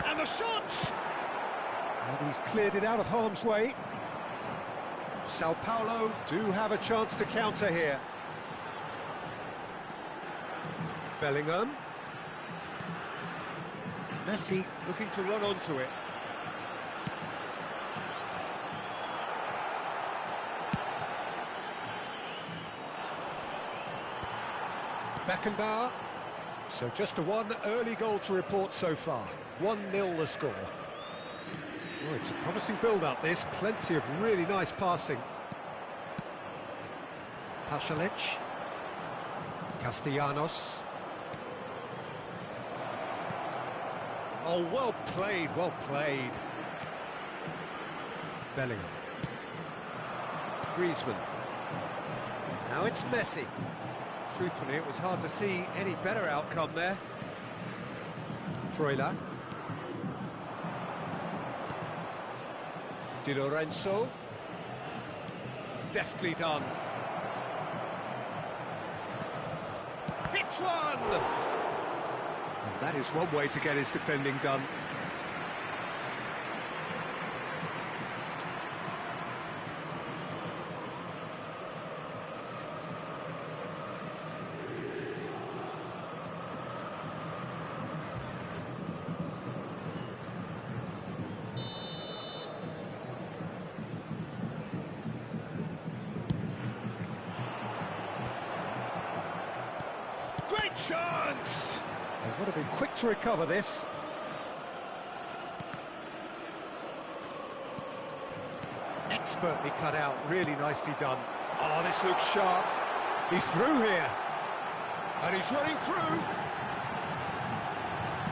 And the shot! And he's cleared it out of harm's way. Sao Paulo do have a chance to counter here. Bellingham. Messi looking to run onto it. Beckenbauer. So just a one early goal to report so far. 1-0 the score. Oh, it's a promising build-up this. Plenty of really nice passing. Pasalic. Castellanos. Oh, well played, well played. Bellingham. Griezmann. Now it's Messi. Truthfully, it was hard to see any better outcome there. Freuler. Di Lorenzo. Deftly done. Hits one! And that is one way to get his defending done. Great chance! They would have been quick to recover this. Expertly cut out, really nicely done. Oh, this looks sharp. He's through here. And he's running through.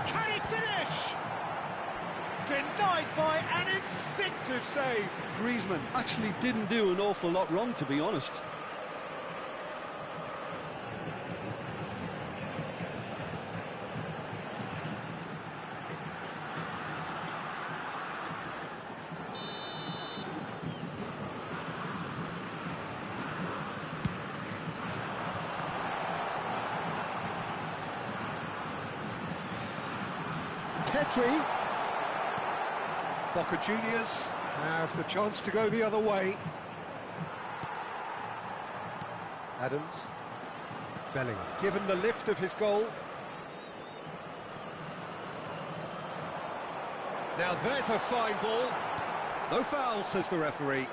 Can he finish? Denied by an instinctive save. Griezmann actually didn't do an awful lot wrong, to be honest. Petri. Boca Juniors have the chance to go the other way. Adams. Bellingham, given the lift of his goal. Now there's a fine ball. No foul, says the referee.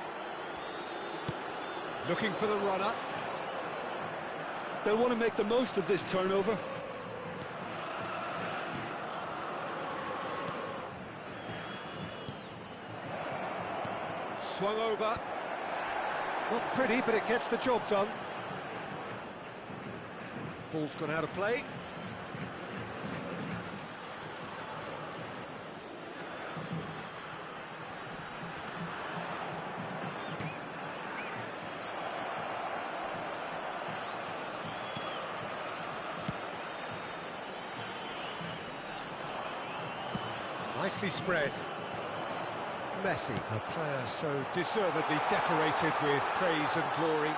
Looking for the runner. They'll want to make the most of this turnover. Swung over. Not pretty, but it gets the job done. Ball's gone out of play. Nicely spread. Messi, a player so deservedly decorated with praise and glory.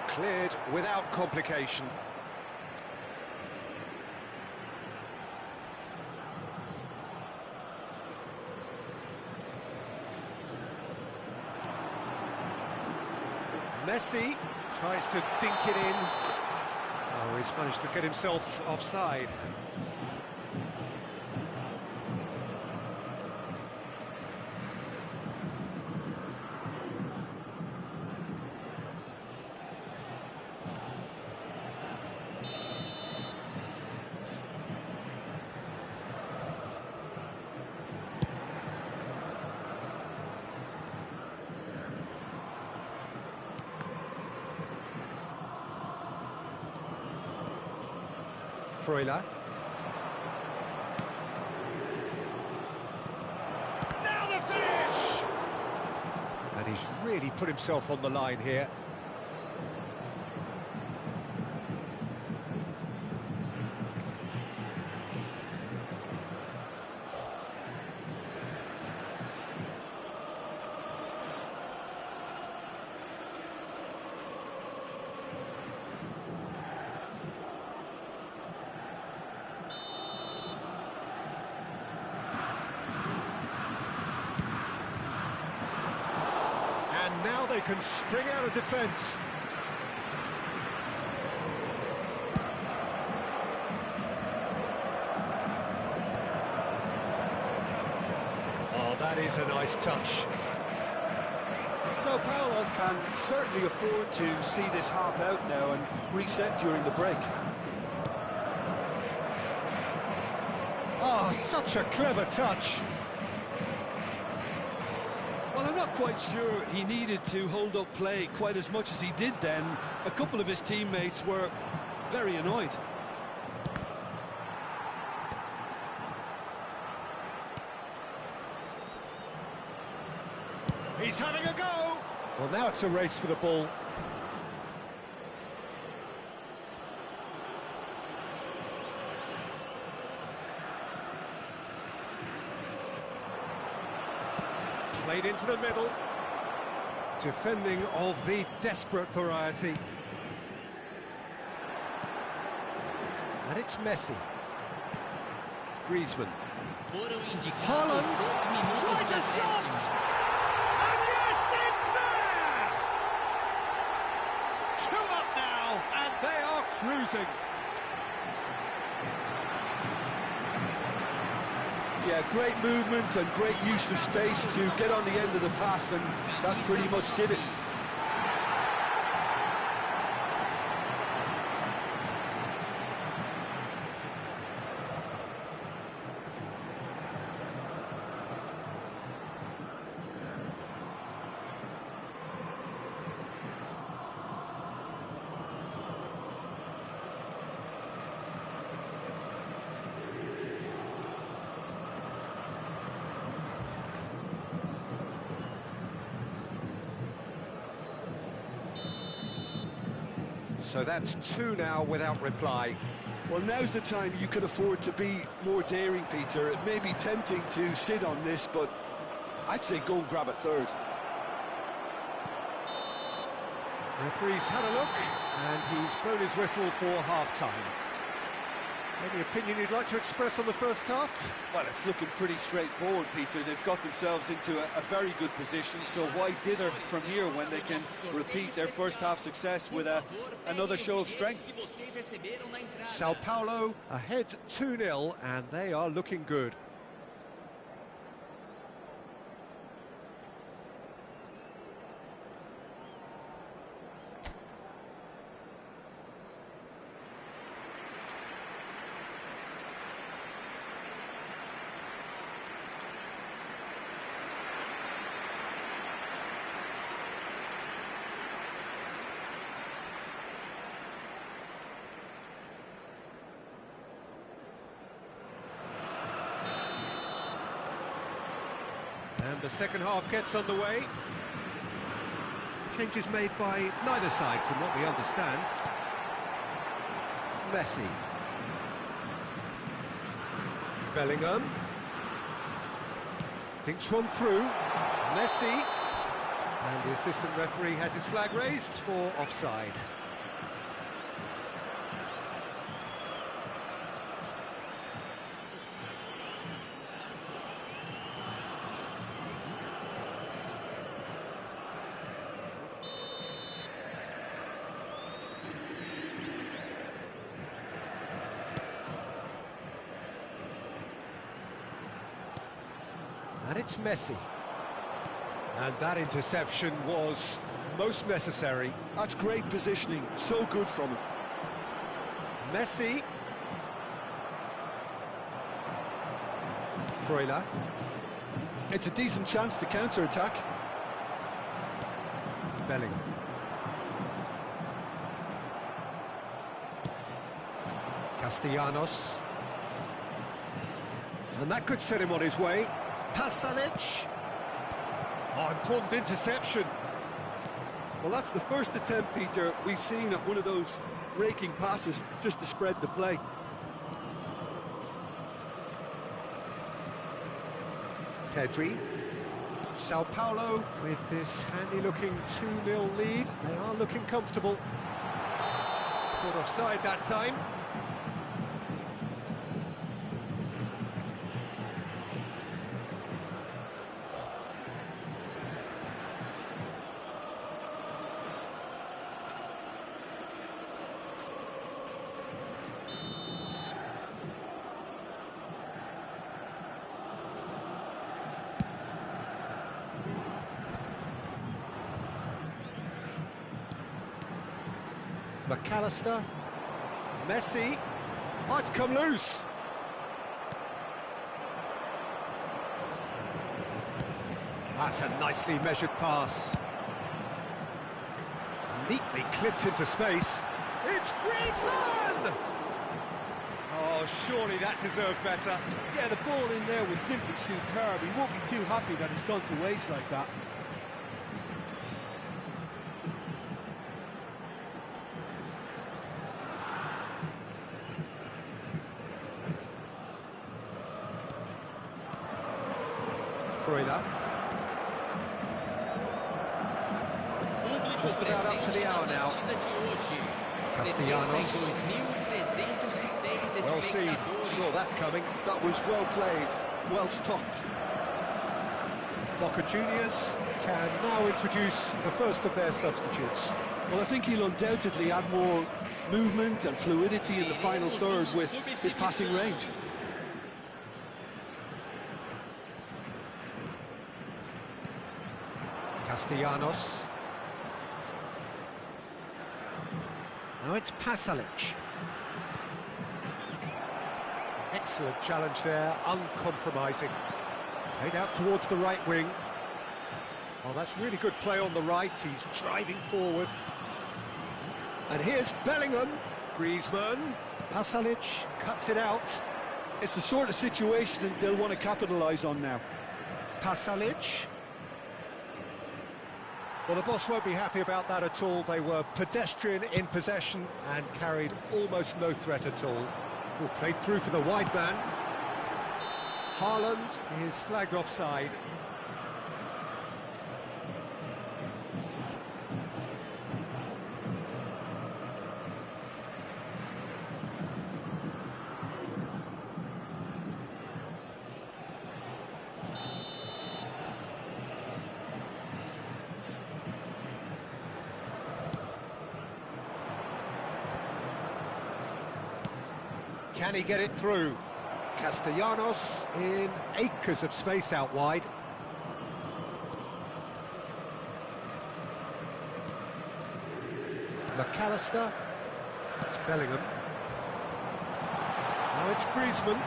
Cleared without complication. Messi tries to dink it in. Oh, he's managed to get himself offside. Freuler. Now the finish! And he's really put himself on the line here. Now they can spring out of defence. Oh, that is a nice touch. Sao Paulo can certainly afford to see this half out now and reset during the break. Oh, such a clever touch. Well, I'm not quite sure he needed to hold up play quite as much as he did then. A couple of his teammates were very annoyed. He's having a go! Well, now it's a race for the ball. Played into the middle. Defending of the desperate variety. And it's Messi. Griezmann. Holland tries a shot! And yes, it's there! 2 up now, and they are cruising. Yeah, great movement and great use of space to get on the end of the pass, and that pretty much did it. So that's 2 now without reply. Well, now's the time you can afford to be more daring, Peter. It may be tempting to sit on this, but I'd say go and grab a third. Referee's had a look, and he's blown his whistle for half-time. Any opinion you'd like to express on the first half? Well, it's looking pretty straightforward, Peter. They've got themselves into a very good position, so why dither from here when they can repeat their first half success with another show of strength? Sao Paulo ahead 2-0, and they are looking good. And the second half gets underway. Changes made by neither side from what we understand. Messi. Bellingham. Thinks one through. Messi. And the assistant referee has his flag raised for offside. And it's Messi. And that interception was most necessary. That's great positioning, so good from him. Messi. Freuler. It's a decent chance to counter-attack. Bellingham. Castellanos. And that could set him on his way. Pasalic. Oh, important interception. Well, that's the first attempt, Peter, we've seen at one of those raking passes just to spread the play. Pedri. Sao Paulo with this handy-looking 2-0 lead. They are looking comfortable. Caught offside that time. McAllister, Messi, oh, it's come loose. That's a nicely measured pass. Neatly clipped into space. It's Griezmann! Oh, surely that deserved better. Yeah, the ball in there was simply superb. He won't be too happy that it's gone to waste like that. Freuler. Just about up to the hour now. Castellanos. Well seen, saw that coming. That was well played, well stopped. Boca Juniors can now introduce the first of their substitutes. Well, I think he'll undoubtedly add more movement and fluidity in the final third with his passing range. Castellanos. Now it's Pasalic. Excellent challenge there, uncompromising. Played out towards the right wing. Oh, that's really good play on the right. He's driving forward. And here's Bellingham. Griezmann. Pasalic cuts it out. It's the sort of situation that they'll want to capitalise on now. Pasalic. Well, the boss won't be happy about that at all. They were pedestrian in possession and carried almost no threat at all. Played through for the wide man. Haaland is flagged offside. Can he get it through? Castellanos in acres of space out wide. McAllister. It's Bellingham. Now it's Griezmann.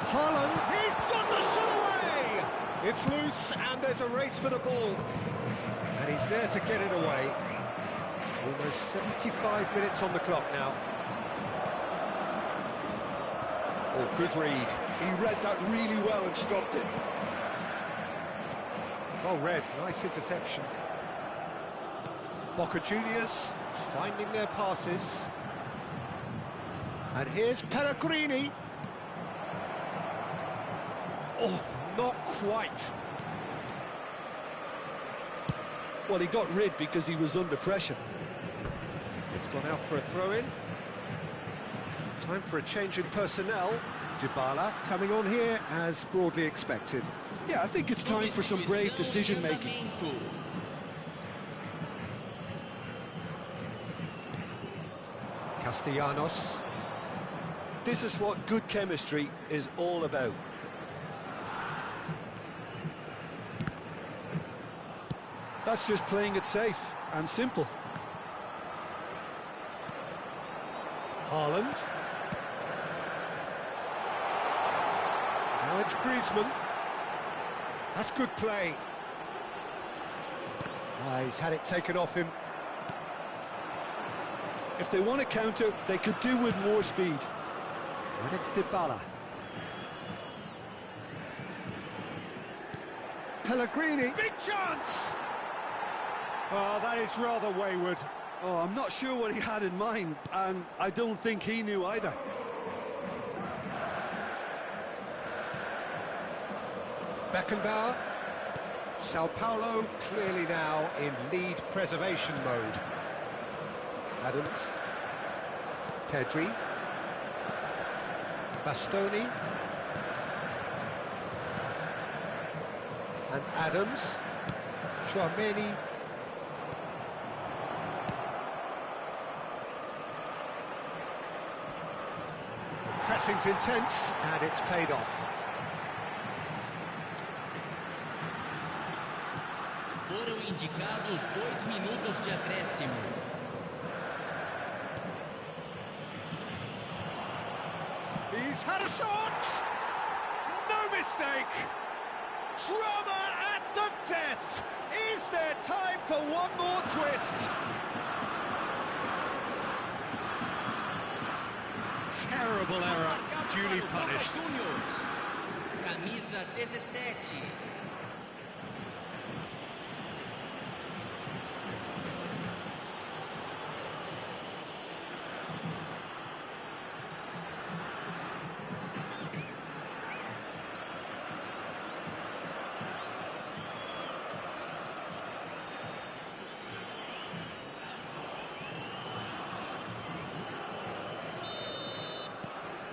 Haaland. He's got the shot away! It's loose and there's a race for the ball. And he's there to get it away. Almost 75 minutes on the clock now. Oh, good read. He read that really well and stopped it. Well read, nice interception. Boca Juniors finding their passes. And here's Pellegrini. Oh, not quite. Well, he got rid because he was under pressure. It's gone out for a throw-in. Time for a change in personnel. Dybala coming on here as broadly expected. Yeah, I think it's time for some brave decision-making. Castellanos. This is what good chemistry is all about. That's just playing it safe and simple. Haaland. Now it's Griezmann. That's good play. He's had it taken off him. If they want to counter, they could do with more speed. And it's Dybala. Pellegrini. Big chance! Oh, that is rather wayward. Oh, I'm not sure what he had in mind, and I don't think he knew either. Beckenbauer. Sao Paulo clearly now in lead preservation mode. Adams. Pedri. Bastoni. And Adams. Chouameni. Pressing's intense, and it's paid off. Foram indicados 2 minutos de acréscimo. He's had a shot! No mistake! Drama at the death! Is there time for one more twist? Terrible error, duly punished. Camisa 17.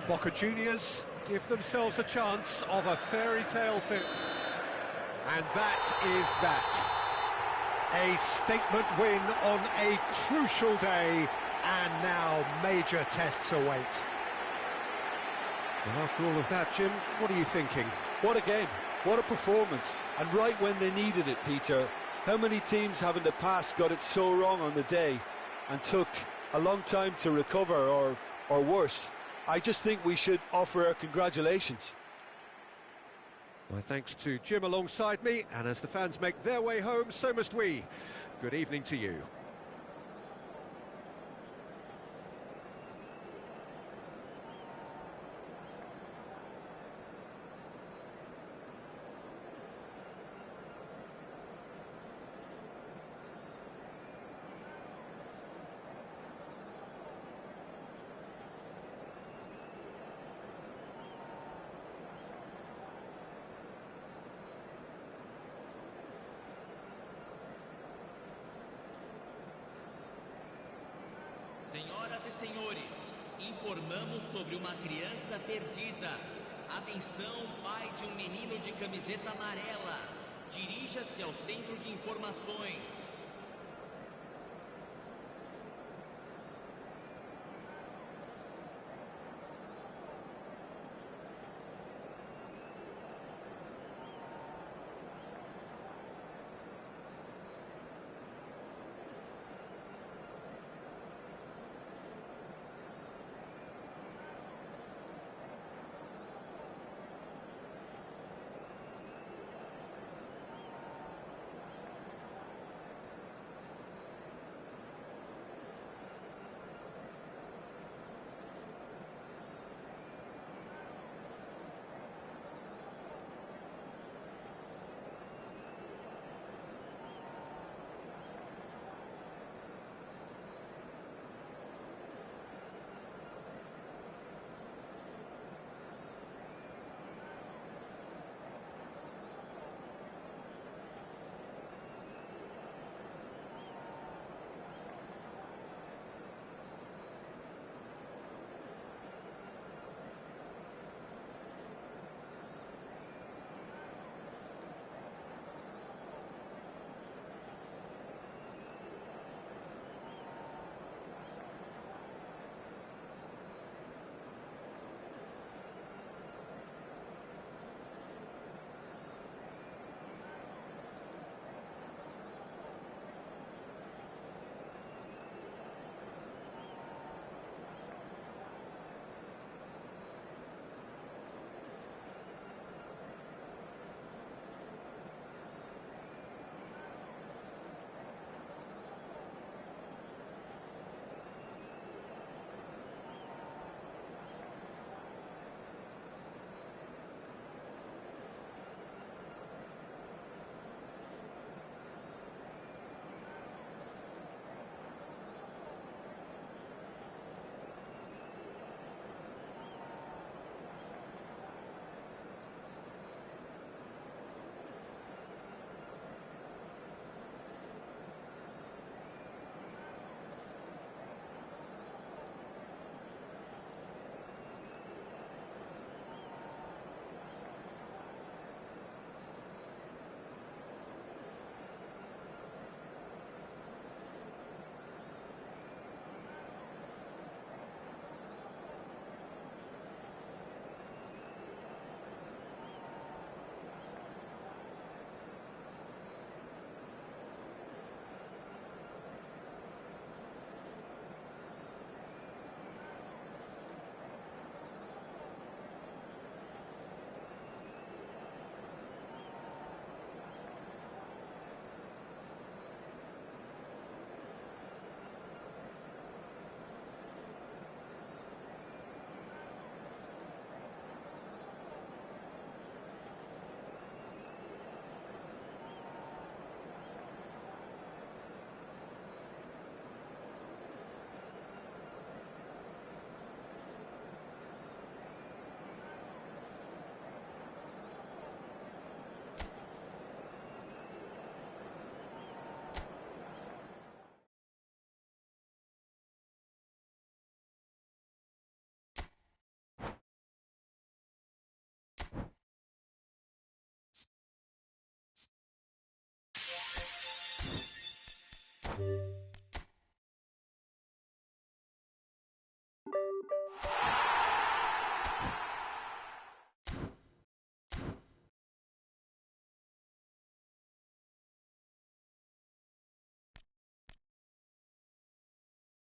Boca Juniors give themselves a chance of a fairy tale fin. And that is that. A statement win on a crucial day, and now major tests await. Well, after all of that, Jim, what are you thinking? What a game, what a performance, and right when they needed it, Peter. How many teams have in the past got it so wrong on the day and took a long time to recover, or worse? I just think we should offer our congratulations. My thanks to Jim alongside me, and as the fans make their way home, so must we. Good evening to you. Senhoras e senhores, informamos sobre uma criança perdida. Atenção, pai de um menino de camiseta amarela. Dirija-se ao centro de informações. it.